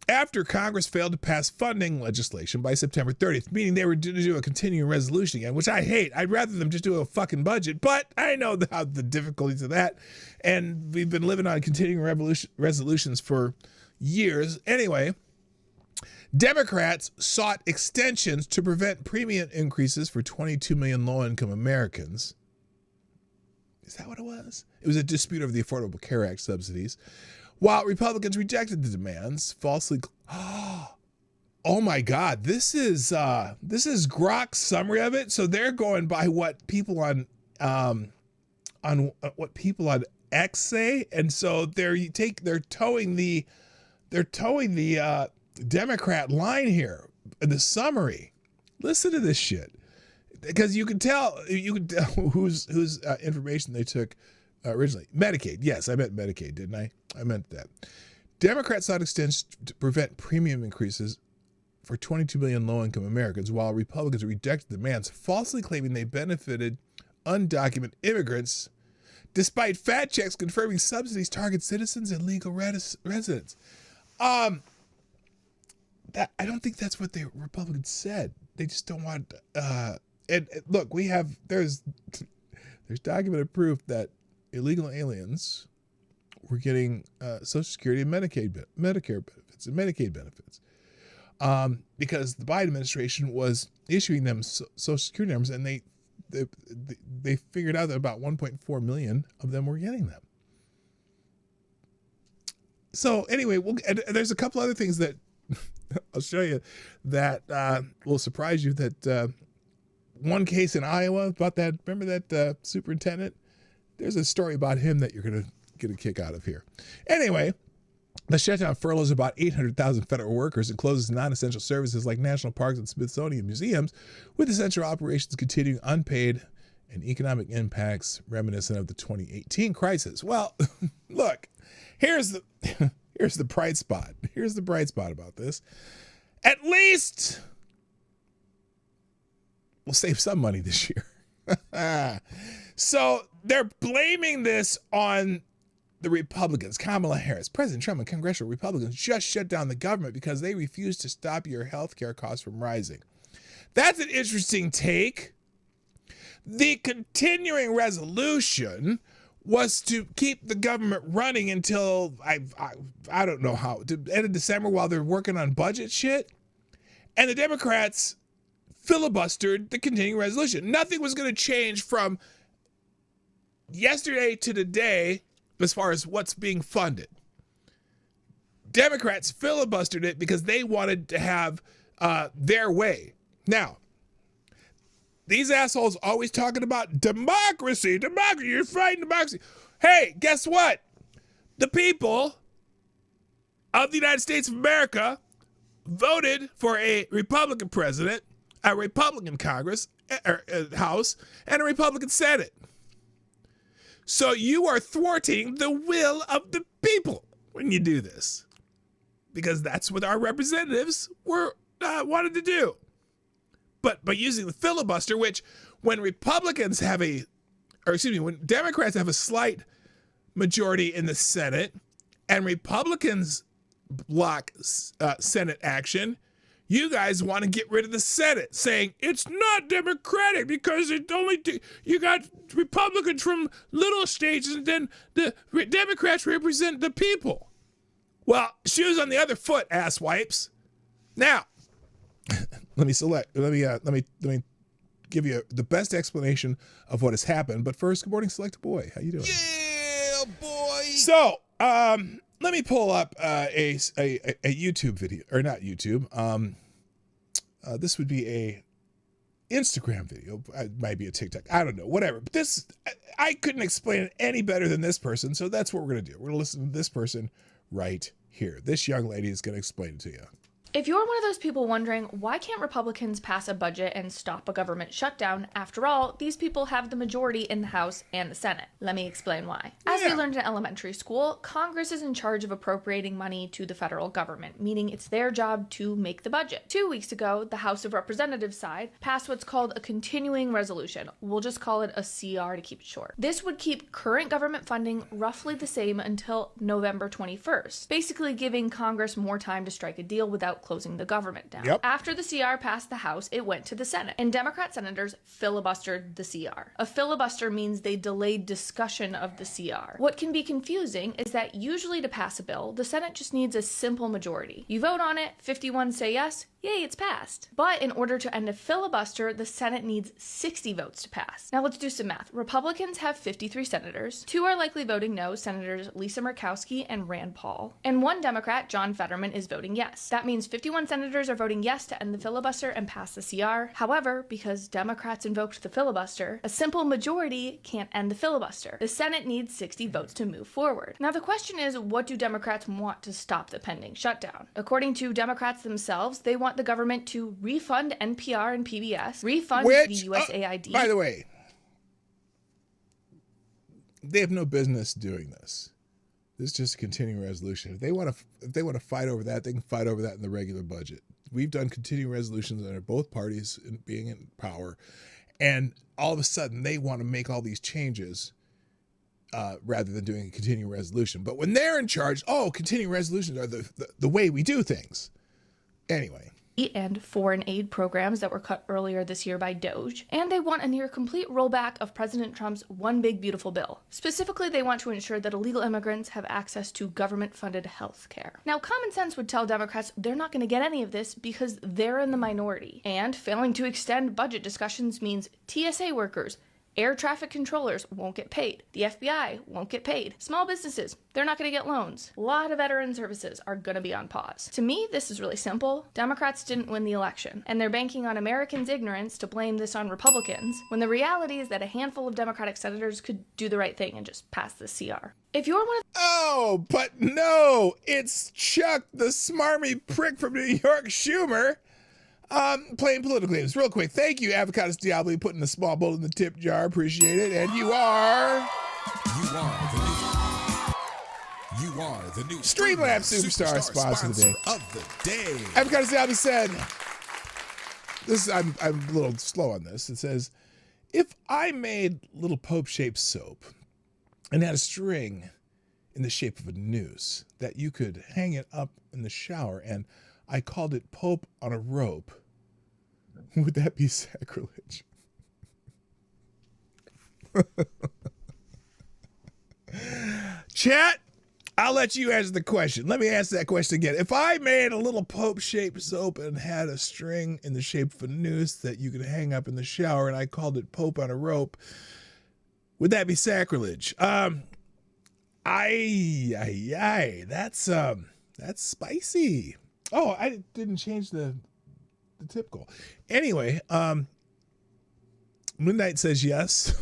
after Congress failed to pass funding legislation by September 30th, meaning they were to do a continuing resolution again, which I hate. I'd rather them just do a fucking budget, but I know the difficulties of that, and we've been living on continuing resolutions for years. Anyway, Democrats sought extensions to prevent premium increases for 22 million low-income Americans. Is that what it was? It was a dispute over the Affordable Care Act subsidies, while Republicans rejected the demands, falsely. Oh my God! This is Grok's summary of it. So they're going by what people on what people on X say, and so they're towing the Democrat line here in the summary. Listen to this shit. Because you can tell whose information they took originally. Medicaid. Yes, I meant Medicaid, didn't I? I meant that. Democrats sought extensions to prevent premium increases for 22 million low-income Americans, while Republicans rejected demands, falsely claiming they benefited undocumented immigrants, despite fact checks confirming subsidies target citizens and legal residents. I don't think that's what the Republicans said. They just don't want. And look, there's documented proof that illegal aliens were getting Social Security and Medicare benefits and Medicaid benefits because the Biden administration was issuing them Social Security numbers, and they figured out that about 1.4 million of them were getting them. So anyway, there's a couple other things that I'll show you that will surprise you. That one case in Iowa about that. Remember that superintendent? There's a story about him that you're going to get a kick out of here. Anyway, the shutdown furloughs about 800,000 federal workers and closes non-essential services like national parks and Smithsonian museums, with essential operations continuing unpaid and economic impacts reminiscent of the 2018 crisis. Well, look, here's the bright spot. Here's the bright spot about this. At least we'll save some money this year. So they're blaming this on the Republicans. Kamala Harris, President Trump, and congressional Republicans just shut down the government because they refused to stop your health care costs from rising. That's an interesting take. The continuing resolution was to keep the government running until I don't know how, to end of December while they're working on budget shit. And the Democrats filibustered the continuing resolution. Nothing was going to change from yesterday to today as far as what's being funded. Democrats filibustered it because they wanted to have their way. Now, these assholes always talking about democracy, you're fighting democracy. Hey, guess what? The people of the United States of America voted for a Republican president, a Republican Congress, House, and a Republican Senate. So you are thwarting the will of the people when you do this, because that's what our representatives wanted to do. But by using the filibuster, which when when Democrats have a slight majority in the Senate and Republicans block Senate action, you guys want to get rid of the Senate, saying it's not democratic because you got Republicans from little states and then the Democrats represent the people. Well, shoes on the other foot, ass wipes. Now, let me give you the best explanation of what has happened. But first, good morning, Select Boy. How you doing? Yeah, boy. So, let me pull up a YouTube video, or not YouTube. This would be a Instagram video. It might be a TikTok. I don't know. Whatever. But this, I couldn't explain it any better than this person. So that's what we're gonna do. We're gonna listen to this person right here. This young lady is gonna explain it to you. If you're one of those people wondering, why can't Republicans pass a budget and stop a government shutdown? After all, these people have the majority in the House and the Senate. Let me explain why. As we learned in elementary school, Congress is in charge of appropriating money to the federal government, meaning it's their job to make the budget. 2 weeks ago, the House of Representatives side passed what's called a continuing resolution. We'll just call it a CR to keep it short. This would keep current government funding roughly the same until November 21st, basically giving Congress more time to strike a deal without closing the government down. After the CR passed the House, it went to the Senate, and Democrat senators filibustered the CR. A filibuster means they delayed discussion of the CR. What can be confusing is that usually to pass a bill, the Senate just needs a simple majority. You vote on it, 51 say yes, yay, it's passed. But in order to end a filibuster, the Senate needs 60 votes to pass. Now let's do some math. Republicans have 53 senators. 2 are likely voting no, Senators Lisa Murkowski and Rand Paul. And 1 Democrat, John Fetterman, is voting yes. That means 51 senators are voting yes to end the filibuster and pass the CR. However, because Democrats invoked the filibuster, a simple majority can't end the filibuster. The Senate needs 60 votes to move forward. Now the question is, what do Democrats want to stop the pending shutdown? According to Democrats themselves, they want the government to refund NPR and PBS, refund the USAID. By the way, they have no business doing this. This is just a continuing resolution. If they want to fight over that, they can fight over that in the regular budget. We've done continuing resolutions under both parties being in power, and all of a sudden they want to make all these changes rather than doing a continuing resolution. But when they're in charge, continuing resolutions are the way we do things. Anyway. And foreign aid programs that were cut earlier this year by Doge, and they want a near complete rollback of President Trump's One Big Beautiful Bill. Specifically, they want to ensure that illegal immigrants have access to government-funded health care. Now, common sense would tell Democrats they're not going to get any of this because they're in the minority, and failing to extend budget discussions means TSA workers, air traffic controllers won't get paid. The FBI won't get paid. Small businesses, they're not going to get loans. A lot of veteran services are going to be on pause. To me, this is really simple. Democrats didn't win the election, and they're banking on Americans' ignorance to blame this on Republicans, when the reality is that a handful of Democratic senators could do the right thing and just pass the CR. If you're one of but no, it's Chuck, the smarmy prick from New York, Schumer. Playing political games. Real quick, thank you, Avocados Diablo, putting a small bowl in the tip jar. Appreciate it. And you are the new Streamlabs Superstar sponsor of the day. Avocados Diablo said, I'm a little slow on this. It says, if I made little Pope-shaped soap and had a string in the shape of a noose that you could hang it up in the shower, and I called it Pope on a rope, would that be sacrilege? Chat, I'll let you answer the question. Let me answer that question again. If I made a little Pope-shaped soap and had a string in the shape of a noose that you could hang up in the shower, and I called it Pope on a rope, would that be sacrilege? That's spicy. Oh, I didn't change the typical. Anyway, Midnight says yes.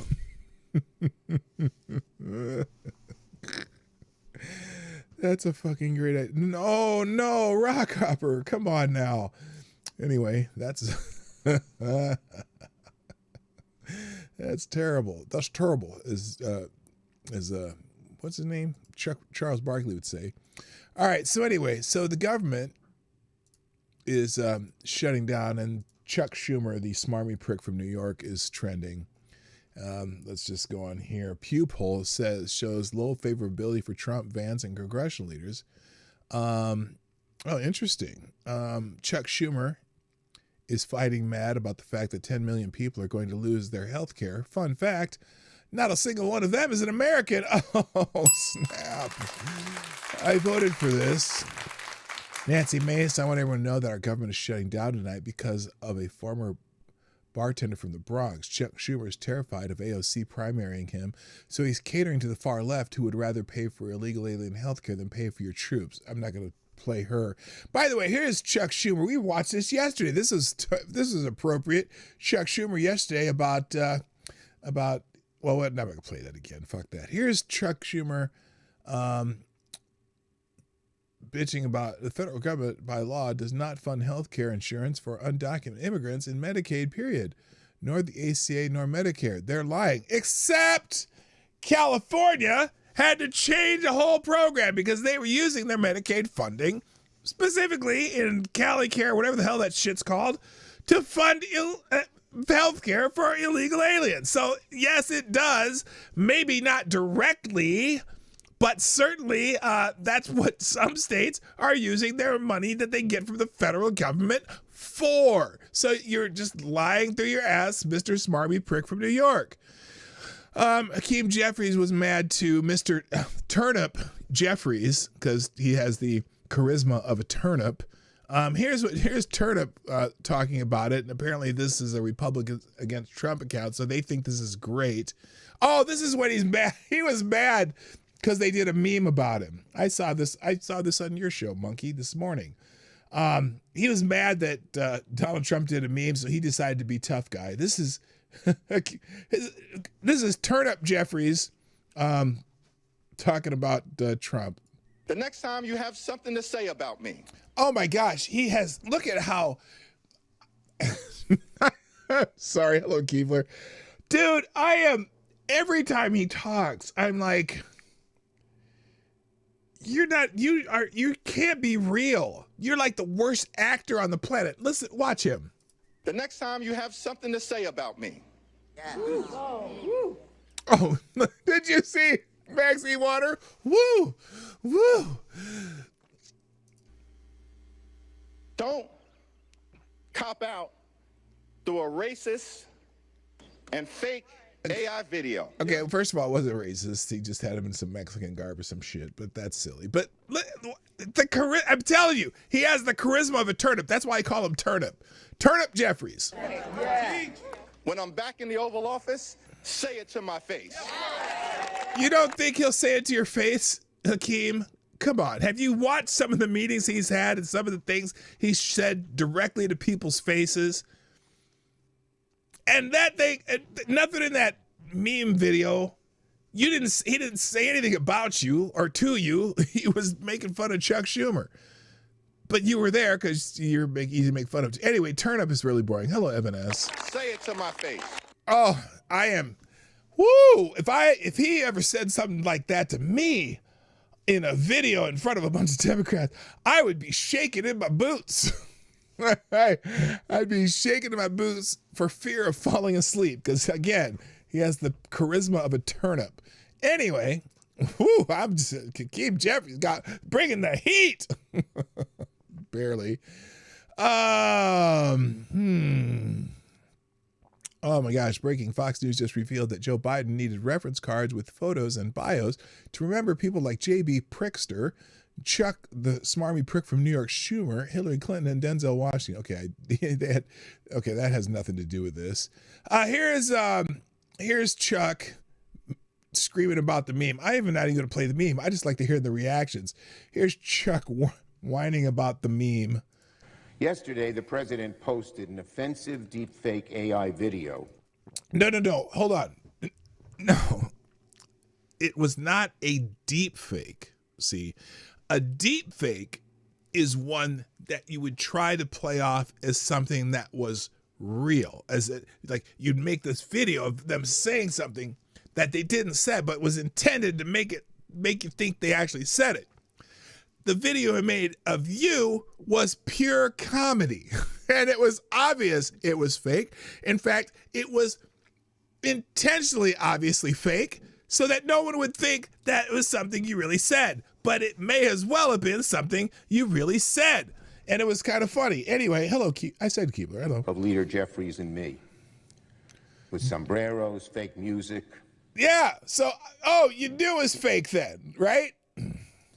That's a fucking great idea. No, Rockhopper, come on now. Anyway, that's that's terrible. That's terrible. As what's his name? Charles Barkley would say. All right. So anyway, so the government is shutting down, and Chuck Schumer, the smarmy prick from New York, is trending. Let's just go on here. Pew poll shows low favorability for Trump, Vance, and congressional leaders. Interesting. Chuck Schumer is fighting mad about the fact that 10 million people are going to lose their health care. Fun fact, not a single one of them is an American. Oh, snap. I voted for this. Nancy Mace, I want everyone to know that our government is shutting down tonight because of a former bartender from the Bronx. Chuck Schumer is terrified of AOC primarying him, so he's catering to the far left who would rather pay for illegal alien health care than pay for your troops. I'm not going to play her. By the way, here's Chuck Schumer. We watched this yesterday. This is appropriate. Chuck Schumer yesterday about well, I'm not going to play that again. Fuck that. Here's Chuck Schumer bitching about the federal government by law does not fund health care insurance for undocumented immigrants in Medicaid, period, nor the ACA nor Medicare. They're lying, except California had to change the whole program because they were using their Medicaid funding, specifically in CaliCare, whatever the hell that shit's called, to fund health care for illegal aliens. So, yes, it does. Maybe not directly, but certainly that's what some states are using their money that they get from the federal government for. So you're just lying through your ass, Mr. Smarmy Prick from New York. Hakeem Jeffries was mad to Mr. Turnip Jeffries because he has the charisma of a turnip. Here's Turnip talking about it, and apparently this is a Republican against Trump account, so they think this is great. Oh, this is when he's mad. He was mad because they did a meme about him. I saw this on your show, Monkey, this morning. He was mad that Donald Trump did a meme, so he decided to be tough guy. This is Turnip Jeffries talking about Trump. The next time you have something to say about me. Oh my gosh, he has, look at how, sorry, hello Keebler. Dude, every time he talks, I'm like, you can't be real. You're like the worst actor on the planet. Listen, watch him. The next time you have something to say about me. Yeah. Oh, did you see Maxine Water? Woo, woo. Don't cop out through a racist and fake AI video. Okay, first of all, it wasn't racist. He just had him in some Mexican garb or some shit, but that's silly. But I'm telling you, he has the charisma of a turnip. That's why I call him Turnip. Turnip Jeffries. Yeah. When I'm back in the Oval Office, say it to my face. You don't think he'll say it to your face, Hakeem? Come on. Have you watched some of the meetings he's had and some of the things he's said directly to people's faces? And that thing, nothing in that meme video, he didn't say anything about you or to you. He was making fun of Chuck Schumer. But you were there because you're easy to make fun of. Anyway, Turnip is really boring. Hello, Evan S. Say it to my face. Oh, I am. Woo! If he ever said something like that to me in a video in front of a bunch of Democrats, I would be shaking in my boots. I'd be shaking in my boots for fear of falling asleep because, again, he has the charisma of a turnip. Anyway, whoo, Hakeem Jeffries bringing the heat. Barely. Oh my gosh, breaking. Fox News just revealed that Joe Biden needed reference cards with photos and bios to remember people like J.B. Prickster, Chuck the Smarmy Prick from New York Schumer, Hillary Clinton, and Denzel Washington. Okay, that has nothing to do with this. Here's Chuck screaming about the meme. I even not even going to play the meme. I just like to hear the reactions. Here's Chuck whining about the meme. Yesterday, the president posted an offensive deepfake AI video. No. Hold on. No. It was not a deepfake. See, a deepfake is one that you would try to play off as something that was real. Like you'd make this video of them saying something that they didn't say, but was intended to make you think they actually said it. The video it made of you was pure comedy. And it was obvious it was fake. In fact, it was intentionally obviously fake so that no one would think that it was something you really said. But it may as well have been something you really said. And it was kind of funny. Anyway, hello, I said Keebler, hello. Of Leader Jeffries and me. With sombreros, fake music. Yeah, so, you knew it was fake then, right?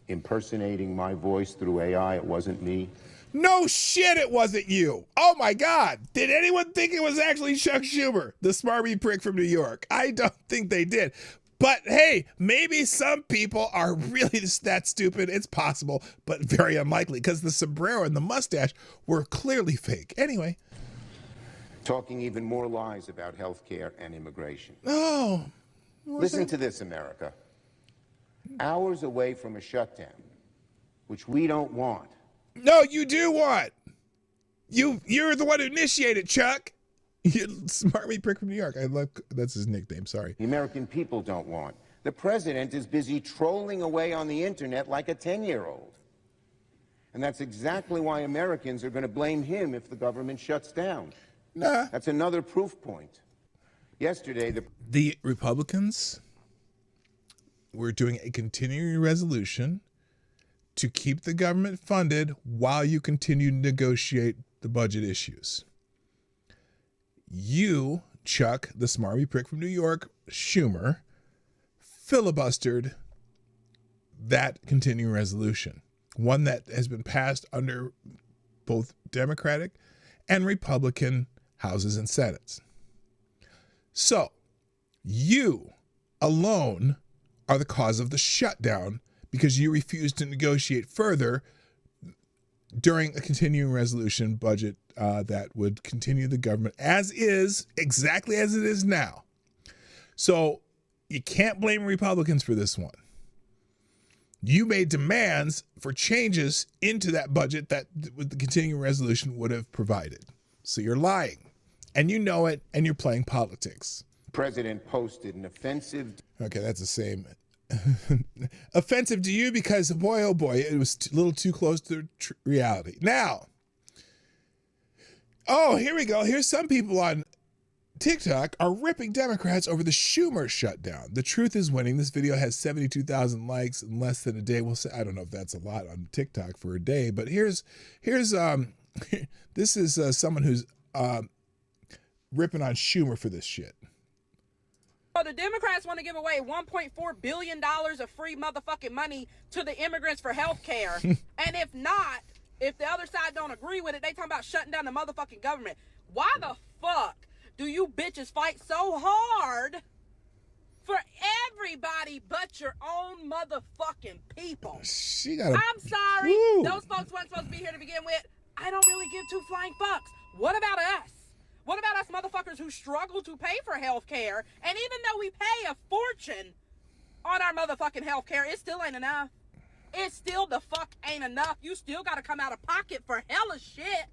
Impersonating my voice through AI, it wasn't me. No shit, it wasn't you. Oh my God. Did anyone think it was actually Chuck Schumer, the smarmy prick from New York? I don't think they did. But hey, maybe some people are really just that stupid. It's possible, but very unlikely because the sombrero and the mustache were clearly fake. Anyway. Talking even more lies about healthcare and immigration. Oh. Listen to this, America. Hours away from a shutdown, which we don't want. No, you do want. You're the one who initiated, Chuck. You smarmy prick from New York. I love that's his nickname. Sorry. The American people don't want. The president is busy trolling away on the internet like a 10-year-old. And that's exactly why Americans are going to blame him if the government shuts down. Nah. That's another proof point. Yesterday, the Republicans were doing a continuing resolution to keep the government funded while you continue to negotiate the budget issues. You, Chuck, the smarmy prick from New York, Schumer, filibustered that continuing resolution, one that has been passed under both Democratic and Republican houses and senates. So you alone are the cause of the shutdown because you refused to negotiate further during a continuing resolution budget that would continue the government as is, exactly as it is now. So you can't blame Republicans for this one. You made demands for changes into that budget that the continuing resolution would have provided. So you're lying, and you know it, and you're playing politics. the president posted an offensive... Okay, that's the same. Offensive to you because, boy, oh boy, it was a little too close to reality. Now, oh, here we go. Here's some people on TikTok are ripping Democrats over the Schumer shutdown. The truth is winning. This video has 72,000 likes in less than a day. Well, I don't know if that's a lot on TikTok for a day, but here's this is someone who's ripping on Schumer for this shit. So the Democrats want to give away $1.4 billion of free motherfucking money to the immigrants for health care. And if not, if the other side don't agree with it, they talking about shutting down the motherfucking government. Why the fuck do you bitches fight so hard for everybody but your own motherfucking people? I'm sorry. Woo. Those folks weren't supposed to be here to begin with. I don't really give two flying fucks. What about us? What about us motherfuckers who struggle to pay for health care? And even though we pay a fortune on our motherfucking health care, it still ain't enough. It still the fuck ain't enough. You still gotta come out of pocket for hella shit.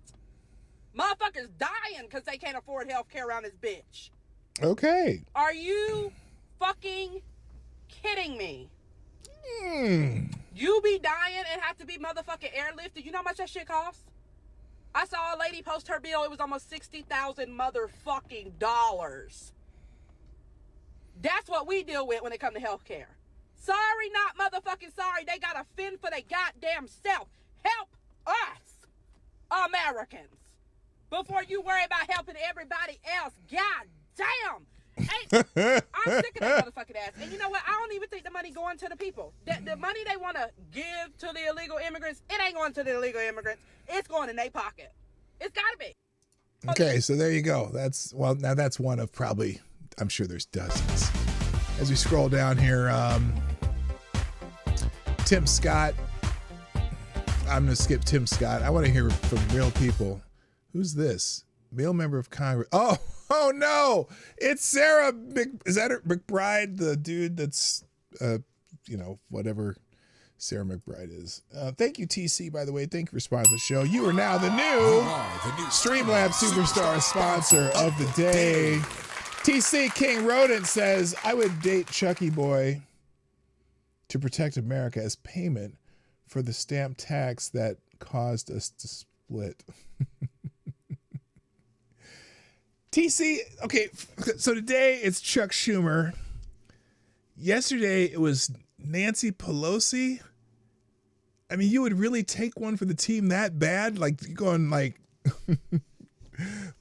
Motherfuckers dying because they can't afford health care around this bitch. Okay. Are you fucking kidding me? You be dying and have to be motherfucking airlifted. You know how much that shit costs? I saw a lady post her bill. It was almost $60,000 motherfucking dollars. That's what we deal with when it comes to health care. Sorry, not motherfucking sorry. They gotta fend for their goddamn self. Help us, Americans, before you worry about helping everybody else. God damn. I'm sick of that motherfucking ass. And you know what? I don't even think the money going to the people. The money they want to give to the illegal immigrants, it ain't going to the illegal immigrants. It's going in their pocket. It's got to be. Okay, so there you go. That's one of probably, I'm sure there's dozens. As we scroll down here, Tim Scott. I'm going to skip Tim Scott. I want to hear from real people. Who's this? Male member of Congress. Oh no! It's Sarah is that her McBride, the dude that's whatever Sarah McBride is. Thank you, TC, by the way. Thank you for sponsoring the show. You are now the new Streamlabs Superstar sponsor of the day. TC King Rodent says, I would date Chucky Boy to protect America as payment for the stamp tax that caused us to split. TC, okay, so today it's Chuck Schumer. Yesterday it was Nancy Pelosi. I mean, you would really take one for the team that bad? Like, you're going like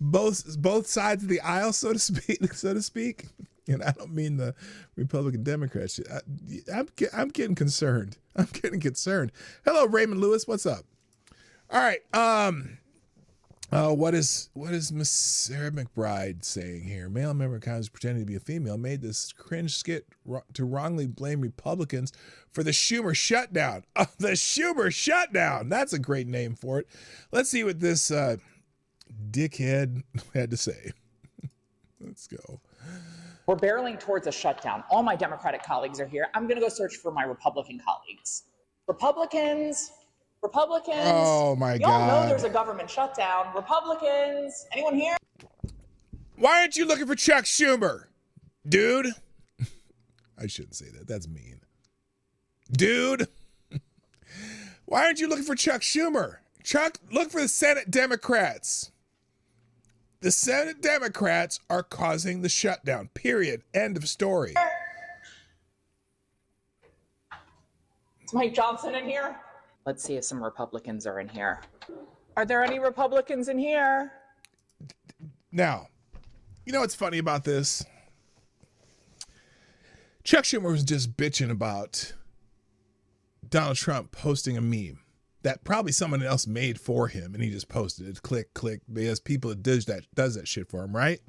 both sides of the aisle, so to speak. And I don't mean the Republican Democrats. I'm getting concerned. Hello, Raymond Lewis. What's up? All right. What is Miss Sarah McBride saying here? Male member of Congress pretending to be a female made this cringe skit to wrongly blame Republicans for the Schumer shutdown. The Schumer shutdown. That's a great name for it. Let's see what this dickhead had to say. Let's go. We're barreling towards a shutdown. All my Democratic colleagues are here. I'm going to go search for my Republican colleagues. Republicans, Republicans. Oh my Y'all know God. there's a government shutdown. Republicans. Anyone here? Why aren't you looking for Chuck Schumer? Dude. I shouldn't say that. That's mean. Dude. Why aren't you looking for Chuck Schumer? Chuck, look for the Senate Democrats. The Senate Democrats are causing the shutdown. Period. End of story. Is Mike Johnson in here? Let's see if some Republicans are in here. Are there any Republicans in here? Now, you know what's funny about this? Chuck Schumer was just bitching about Donald Trump posting a meme that probably someone else made for him, and he just posted it. Click, click, because people that does that shit for him, right?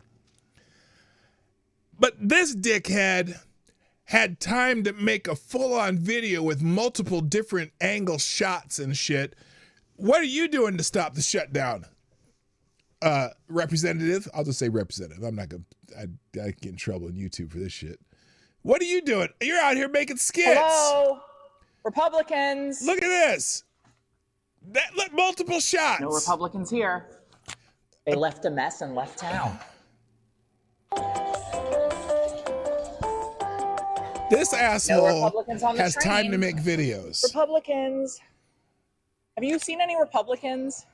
But this dickhead had time to make a full-on video with multiple different angle shots and shit. What are you doing to stop the shutdown? Representative? I'll just say representative. I'm not gonna, I get in trouble on YouTube for this shit. What are you doing? You're out here making skits. Hello, Republicans. Look at this. Look, multiple shots. No Republicans here. They left a mess and left town. This asshole Republicans on the has train. time to make videos. Republicans. Have you seen any Republicans?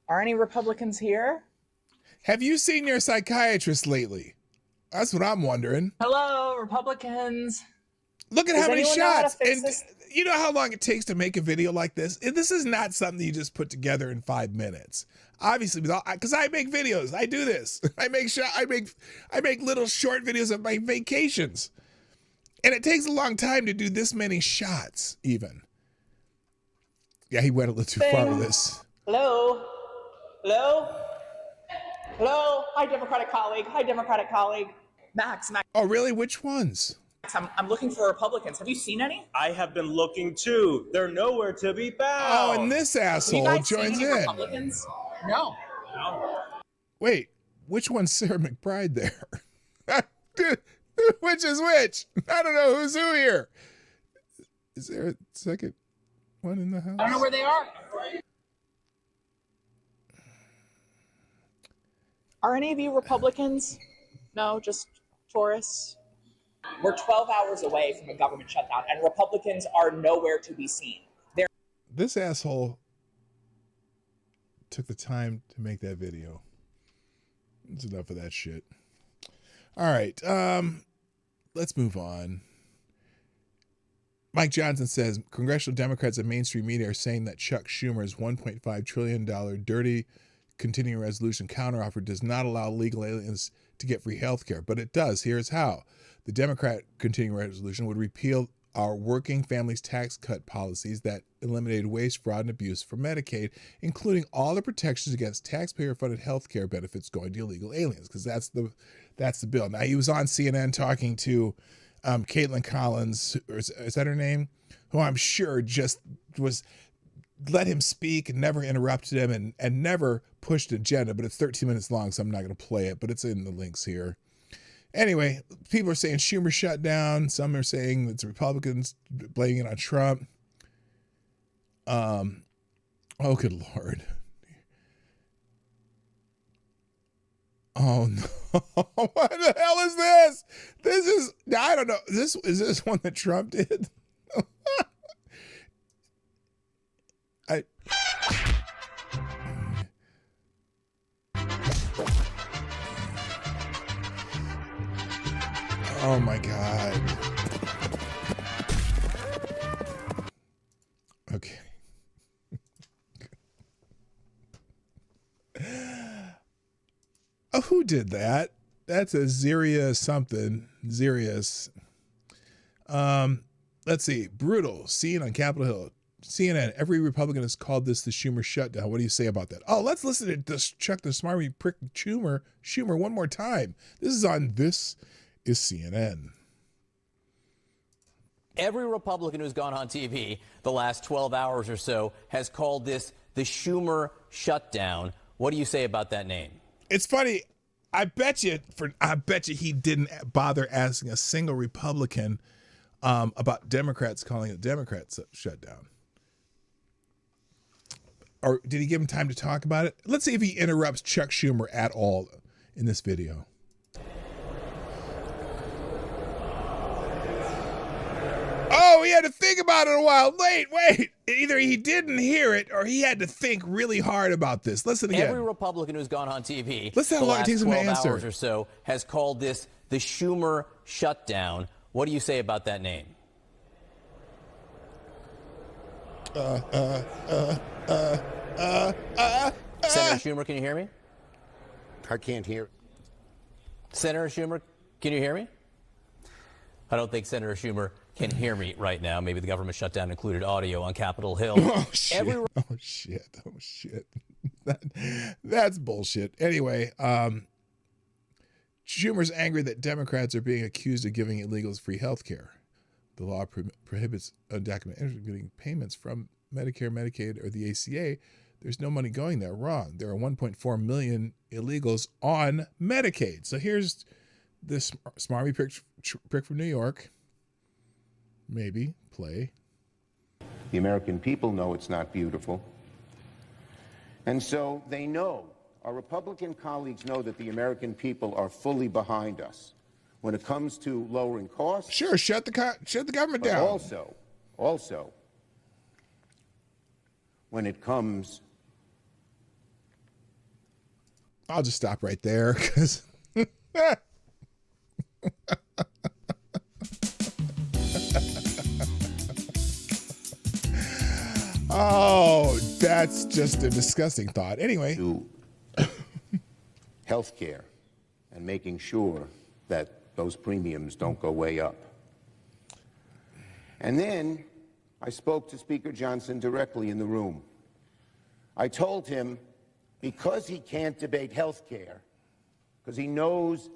Are any Republicans here? Have you seen your psychiatrist lately? That's what I'm wondering. Hello, Republicans. Look at Does how many anyone know how to shots. fix And this? you know how long it takes to make a video like this? This is not something you just put together in 5 minutes. Obviously, because I make videos. I do this. I make little short videos of my vacations. And it takes a long time to do this many shots, even. Yeah, he went a little too far with this. Hello? Hello? Hello? Hi, Democratic colleague. Hi, Democratic colleague. Max. Oh, really? Which ones? I'm looking for Republicans. Have you seen any? I have been looking too. They're nowhere to be found. Oh, and this asshole joins in. Republicans? No. Wait, which one's Sarah McBride there? Which is which? I don't know who's who here. Is there a second one in the house? I don't know where they are. Are any of you Republicans? No, just tourists. We're 12 hours away from a government shutdown, and Republicans are nowhere to be seen. This asshole took the time to make that video. That's enough of that shit. All right, let's move on. Mike Johnson says, congressional Democrats and mainstream media are saying that Chuck Schumer's $1.5 trillion dirty continuing resolution counteroffer does not allow legal aliens to get free health care, but it does. Here's how. The Democrat continuing resolution would repeal our working families tax cut policies that eliminated waste, fraud, and abuse for Medicaid, including all the protections against taxpayer-funded health care benefits going to illegal aliens, because that's the bill. Now, he was on CNN talking to Caitlin Collins, or is that her name? Who I'm sure just was let him speak and never interrupted him and never pushed agenda, but it's 13 minutes long, so I'm not going to play it, but it's in the links here. Anyway, people are saying Schumer shut down. Some are saying it's Republicans blaming it on Trump. Oh, good Lord. Oh, no. What the hell is this? This is, I don't know. Is this one that Trump did? Oh my God. Okay. Oh, who did that? That's a Zeria something. Zerius. Let's see. Brutal. Scene on Capitol Hill. CNN. Every Republican has called this the Schumer shutdown. What do you say about that? Oh, let's listen to this Chuck the Smarmy prick Schumer one more time. This is on This Is CNN. Every Republican who's gone on TV the last 12 hours or so has called this the Schumer shutdown. What do you say about that name? It's funny. I bet you he didn't bother asking a single Republican about Democrats calling it Democrats shutdown. or did he give him time to talk about it? Let's see if he interrupts Chuck Schumer at all in this video. Oh, he had to think about it a while. Wait. Either he didn't hear it or he had to think really hard about this. Listen again. Every Republican who's gone on TV Listen how the long it last takes him to 12 answer. hours or so has called this the Schumer shutdown. What do you say about that name? Senator Schumer, can you hear me? I can't hear. Senator Schumer, can you hear me? I don't think Senator Schumer can hear me right now. Maybe the government shutdown included audio on Capitol Hill. Oh, shit. That's bullshit. Anyway, Schumer's angry that Democrats are being accused of giving illegals free health care. The law prohibits undocumented immigrants getting payments from Medicare, Medicaid, or the ACA. There's no money going there. Wrong. There are 1.4 million illegals on Medicaid. So here's this smarmy prick from New York. Maybe play. The American people know it's not beautiful. And so they know, our Republican colleagues know that the American people are fully behind us when it comes to lowering costs. Sure, shut the government down. Also, when it comes... I'll just stop right there because... Oh, that's just a disgusting thought. Anyway. To health care and making sure that those premiums don't go way up. And then I spoke to Speaker Johnson directly in the room. I told him, because he can't debate health care, because he knows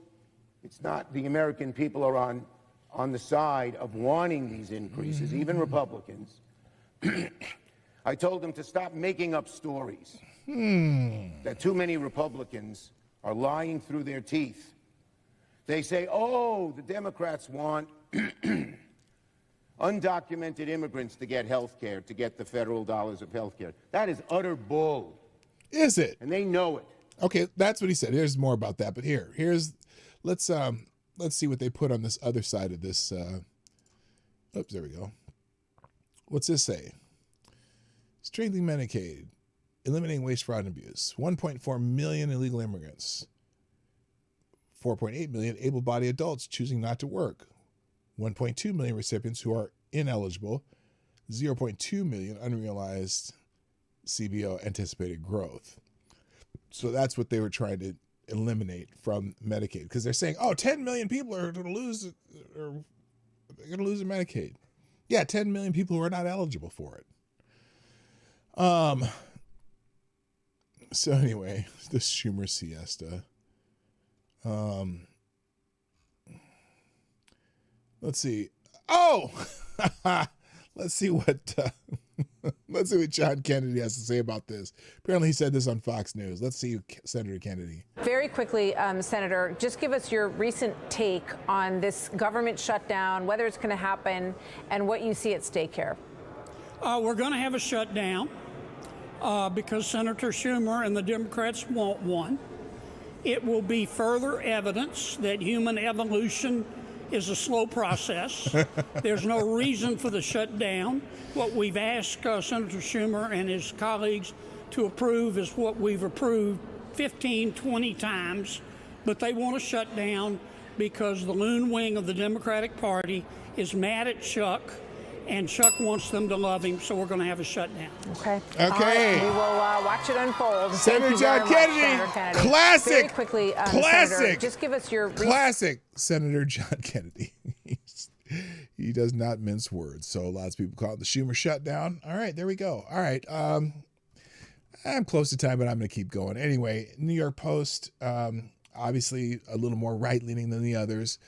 it's not, the American people are on the side of wanting these increases, even Republicans. I told him to stop making up stories that too many Republicans are lying through their teeth. They say, oh, the Democrats want undocumented immigrants to get health care, to get the federal dollars of health care. That is utter bull. Is it? And they know it. Okay, that's what he said. Here's more about that, but let's see what they put on this other side of this. Oops, there we go. What's this say? Strengthening Medicaid, eliminating waste, fraud, and abuse. 1.4 million illegal immigrants. 4.8 million able-bodied adults choosing not to work. 1.2 million recipients who are ineligible. 0.2 million unrealized CBO anticipated growth. So that's what they were trying to eliminate from Medicaid, because they're saying, oh, 10 million people are going to lose, or they're going to lose their Medicaid. Yeah, 10 million people who are not eligible for it. So anyway, this Schumer siesta. Let's see. Oh, let's see what John Kennedy has to say about this. Apparently, he said this on Fox News. Let's see Senator Kennedy. Very quickly, Senator, just give us your recent take on this government shutdown, whether it's going to happen, and what you see at stake here. We're going to have a shutdown because Senator Schumer and the Democrats want one. It will be further evidence that human evolution is a slow process. There's no reason for the shutdown. What we've asked Senator Schumer and his colleagues to approve is what we've approved 15, 20 times, but they want to shut down because the loon wing of the Democratic Party is mad at Chuck, and Chuck wants them to love him, so we're going to have a shutdown. Okay. Okay. We will watch it unfold. Senator John Kennedy. Senator Kennedy. Classic. Very quickly, Classic. Senator, just give us your classic Senator John Kennedy. He does not mince words. So lots of people call it the Schumer shutdown. All right, there we go. All right. I'm close to time, but I'm going to keep going. Anyway, New York Post, obviously a little more right-leaning than the others.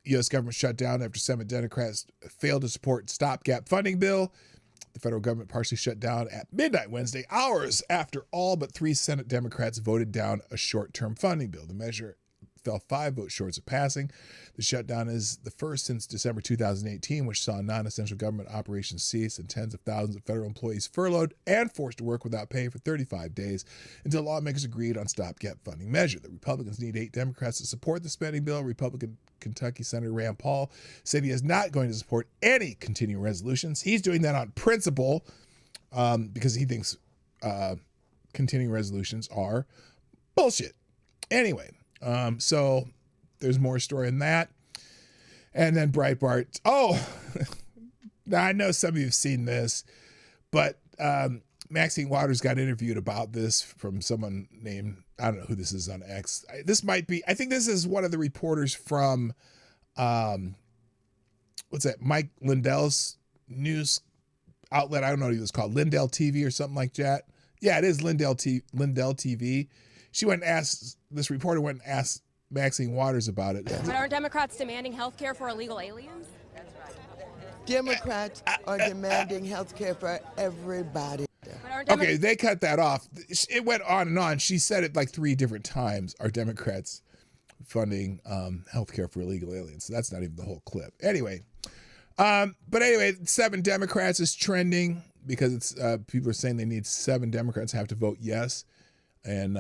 U.S. government shut down after Senate Democrats failed to support stopgap funding bill. The federal government partially shut down at midnight Wednesday, hours after all but 3 Senate Democrats voted down a short-term funding bill. The measure fell 5 votes short of passing. The shutdown is the first since December 2018, which saw non-essential government operations cease and tens of thousands of federal employees furloughed and forced to work without pay for 35 days until lawmakers agreed on stopgap funding measure. The Republicans need 8 Democrats to support the spending bill. Republican Kentucky Senator Rand Paul said he is not going to support any continuing resolutions. He's doing that on principle because he thinks continuing resolutions are bullshit. Anyway, so there's more story in that. And then Breitbart. Oh, now I know some of you have seen this, but Maxine Waters got interviewed about this from someone named, I don't know who this is on X. I think this is one of the reporters from, what's that, Mike Lindell's news outlet. I don't know what it was called, Lindell TV or something like that. Yeah, it is Lindell TV. She went and asked, this reporter went and asked Maxine Waters about it. But are Democrats demanding health care for illegal aliens? Democrats are demanding health care for everybody. Okay, they cut that off. It went on and on. She said it like 3 different times. Are Democrats funding health care for illegal aliens? So that's not even the whole clip. Anyway, 7 Democrats is trending because it's people are saying they need 7 Democrats have to vote yes. And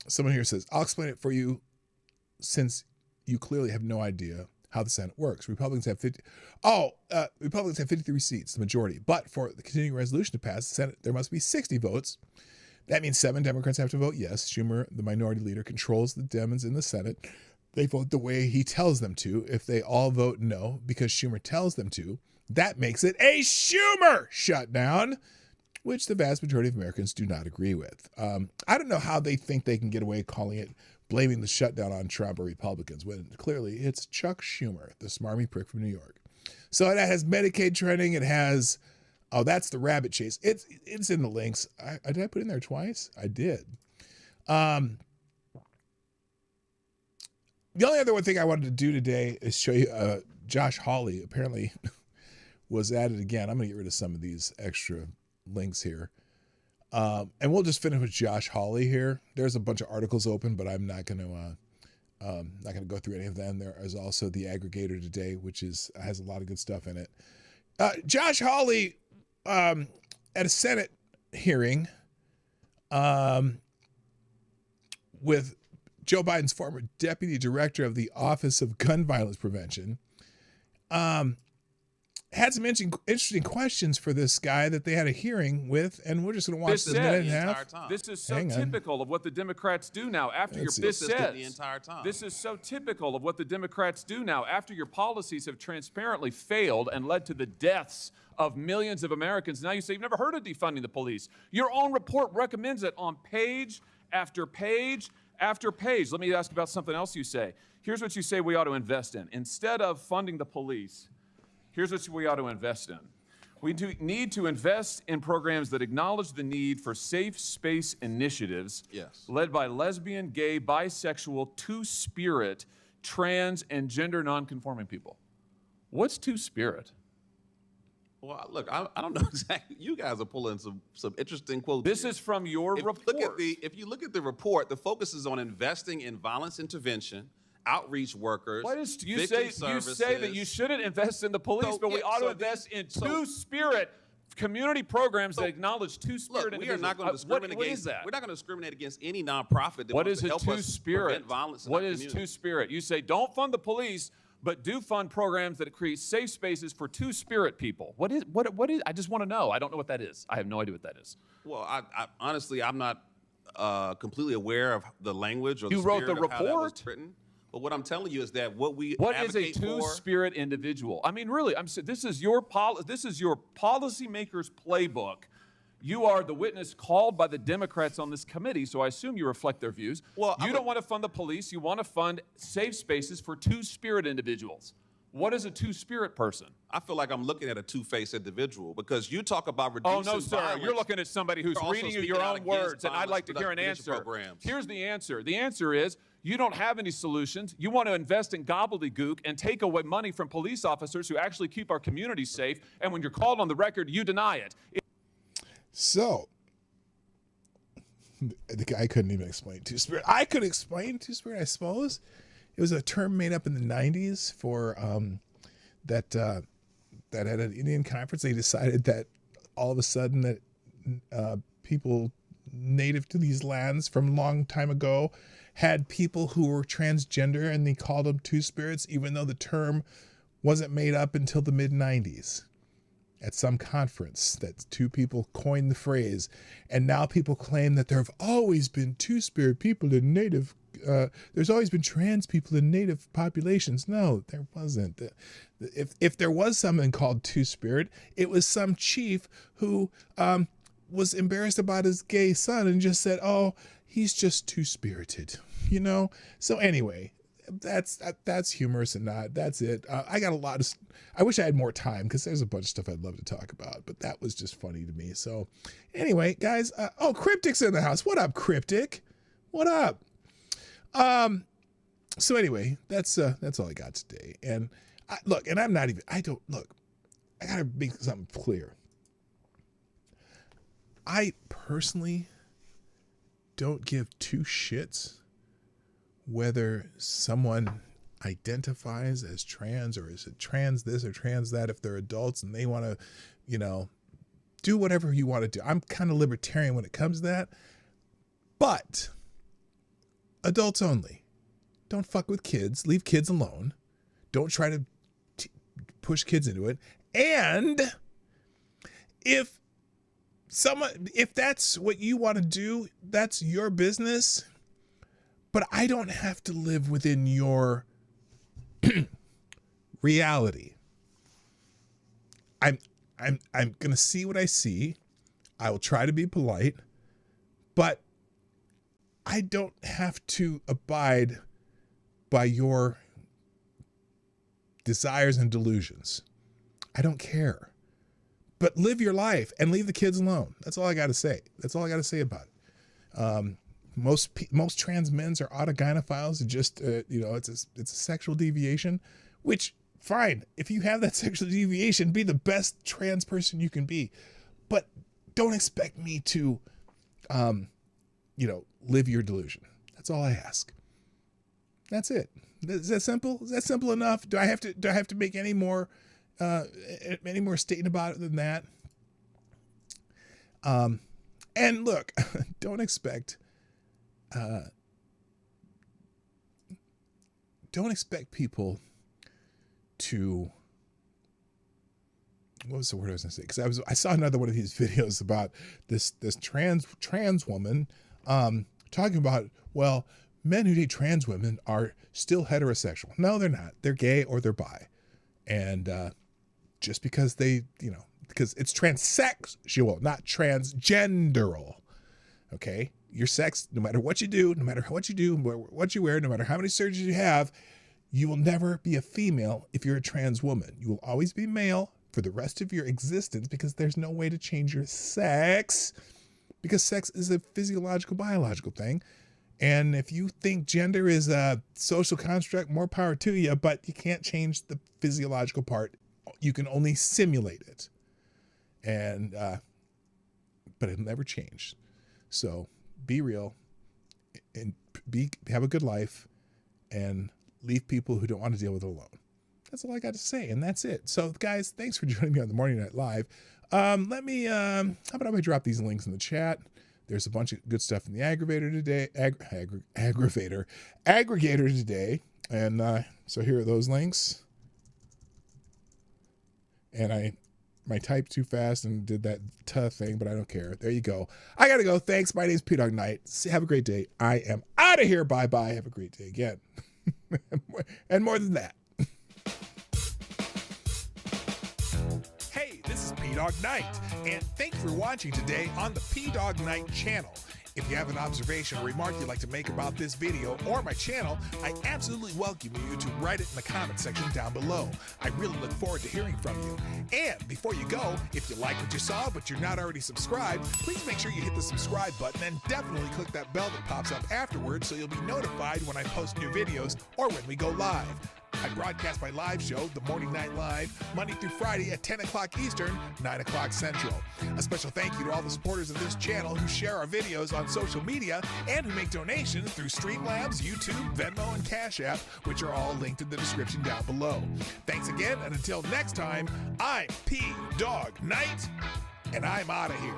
someone here says, I'll explain it for you since you clearly have no idea how the Senate works. Republicans have 53 seats, the majority. But for the continuing resolution to pass the Senate, there must be 60 votes. That means 7 Democrats have to vote yes. Schumer, the minority leader, controls the Demons in the Senate. They vote the way he tells them to. If they all vote no because Schumer tells them to, that makes it a Schumer shutdown, which the vast majority of Americans do not agree with. I don't know how they think they can get away blaming the shutdown on Trump or Republicans, when clearly it's Chuck Schumer, the smarmy prick from New York. So that has Medicaid trending. It has, that's the rabbit chase. It's in the links. Did I put it in there twice? I did. The only other one thing I wanted to do today is show you Josh Hawley apparently was at it again. I'm going to get rid of some of these extra links here. And we'll just finish with Josh Hawley here. There's a bunch of articles open, but I'm not going to go through any of them. There is also the aggregator today, which has a lot of good stuff in it. Josh Hawley at a Senate hearing with Joe Biden's former deputy director of the Office of Gun Violence Prevention, had some interesting questions for this guy that they had a hearing with, and we're just going to watch this minute and a half. This is so typical of what the Democrats do now after your This is so typical of what the Democrats do now after your policies have transparently failed and led to the deaths of millions of Americans. Now you say you've never heard of defunding the police. Your own report recommends it on page after page after page. Let me ask about something else you say. Here's what you say we ought to invest in. Instead of funding the police, here's what we ought to invest in. We need to invest in programs that acknowledge the need for safe space initiatives led by lesbian, gay, bisexual, two-spirit, trans, and gender nonconforming people. What's two-spirit? Well, look, I don't know exactly. You guys are pulling some interesting quotes. This is from your report. If you look at the report, the focus is on investing in violence intervention, outreach workers. What is you say that you shouldn't invest in the police, but we ought to invest in two-spirit community programs that acknowledge two-spirit individuals. We are not going to discriminate against that. We're not going to discriminate against any nonprofit that wants to help us prevent violence in our community. What is two-spirit? You say don't fund the police, but do fund programs that create safe spaces for two-spirit people. What is? I just want to know. I don't know what that is. I have no idea what that is. Well, I honestly, I'm not completely aware of the language or the spirit of how that was report? written. But what I'm telling you is that what is a two-spirit individual? I mean, really, this is your policymaker's playbook. You are the witness called by the Democrats on this committee, so I assume you reflect their views. Well, you don't want to fund the police. You want to fund safe spaces for two-spirit individuals. What is a two-spirit person? I feel like I'm looking at a two-faced individual because you talk about reducing no, sir. violence. You're looking at somebody who's reading you your own words, and I'd like to hear an answer. Here's the answer. The answer is you don't have any solutions. You want to invest in gobbledygook and take away money from police officers who actually keep our communities safe, and when you're called on the record, you deny it. So, The guy couldn't even explain Two-Spirit. I could explain Two-Spirit, I suppose. It was a term made up in the 90s for that at an Indian conference, they decided that all of a sudden that people native to these lands from a long time ago had people who were transgender, and they called them Two-Spirits, even though the term wasn't made up until the mid-90s. At some conference, that two people coined the phrase, and now people claim that there have always been Two-Spirit people in native. There's always been trans people in native populations. No, there wasn't. If there was something called Two-Spirit, it was some chief who was embarrassed about his gay son and just said, "Oh, he's just two-spirited," you know. So anyway. That's humorous and not. That's it. I got a lot of. I wish I had more time because there's a bunch of stuff I'd love to talk about, but that was just funny to me. So, anyway, guys. Oh, Cryptic's in the house. What up, Cryptic? What up? So anyway, that's all I got today. And look, and I'm not even. I don't look. I gotta make something clear. I personally don't give two shits whether someone identifies as trans or is it trans this or trans that. If they're adults and they want to, you know, do whatever you want to do. I'm kind of libertarian when it comes to that. But adults only. Don't fuck with kids. Leave kids alone. Don't try to push kids into it. And if that's what you want to do, that's your business. But I don't have to live within your reality. I'm gonna see what I see. I will try to be polite, but I don't have to abide by your desires and delusions. I don't care. But live your life and leave the kids alone. That's all I got to say. That's all I got to say about it. Most trans men are autogynephiles and just it's a sexual deviation, which fine. If you have that sexual deviation, be the best trans person you can be, but don't expect me to live your delusion. That's all I ask. That's it. Is that simple? Is that simple enough? Do I have to make any more statement about it than that? And look, don't expect people to, what was the word I was going to say? Because I saw another one of these videos about this trans woman talking about, well, men who date trans women are still heterosexual. No, they're not. They're gay or they're bi. And just because because it's transsexual, not transgenderal. Okay? Your sex, no matter what you do, what you wear, no matter how many surgeries you have, you will never be a female if you're a trans woman. You will always be male for the rest of your existence because there's no way to change your sex, because sex is a physiological, biological thing. And if you think gender is a social construct, more power to you, but you can't change the physiological part. You can only simulate it. And, but it'll never change. So be real and have a good life and leave people who don't want to deal with it alone. That's all I got to say. And that's it. So guys, thanks for joining me on the Morning Night Live. How about I drop these links in the chat? There's a bunch of good stuff in the aggregator today. Aggregator today. And so here are those links. And I typed too fast and did that tough thing, but I don't care. There you go. I got to go. Thanks. My name's PDawgKnight. Have a great day. I am out of here. Bye-bye. Have a great day again. And more than that. Hey, this is PDawgKnight, and thank you for watching today on the PDawgKnight channel. If you have an observation or remark you'd like to make about this video or my channel, I absolutely welcome you to write it in the comment section down below. I really look forward to hearing from you. And before you go, if you like what you saw but you're not already subscribed, please make sure you hit the subscribe button and definitely click that bell that pops up afterwards so you'll be notified when I post new videos or when we go live. I broadcast my live show, The Morning Night Live, Monday through Friday at 10 o'clock Eastern, 9 o'clock Central. A special thank you to all the supporters of this channel who share our videos on social media and who make donations through Streamlabs, YouTube, Venmo, and Cashapp, which are all linked in the description down below. Thanks again, and until next time, I'm PDawgKnight, and I'm out of here.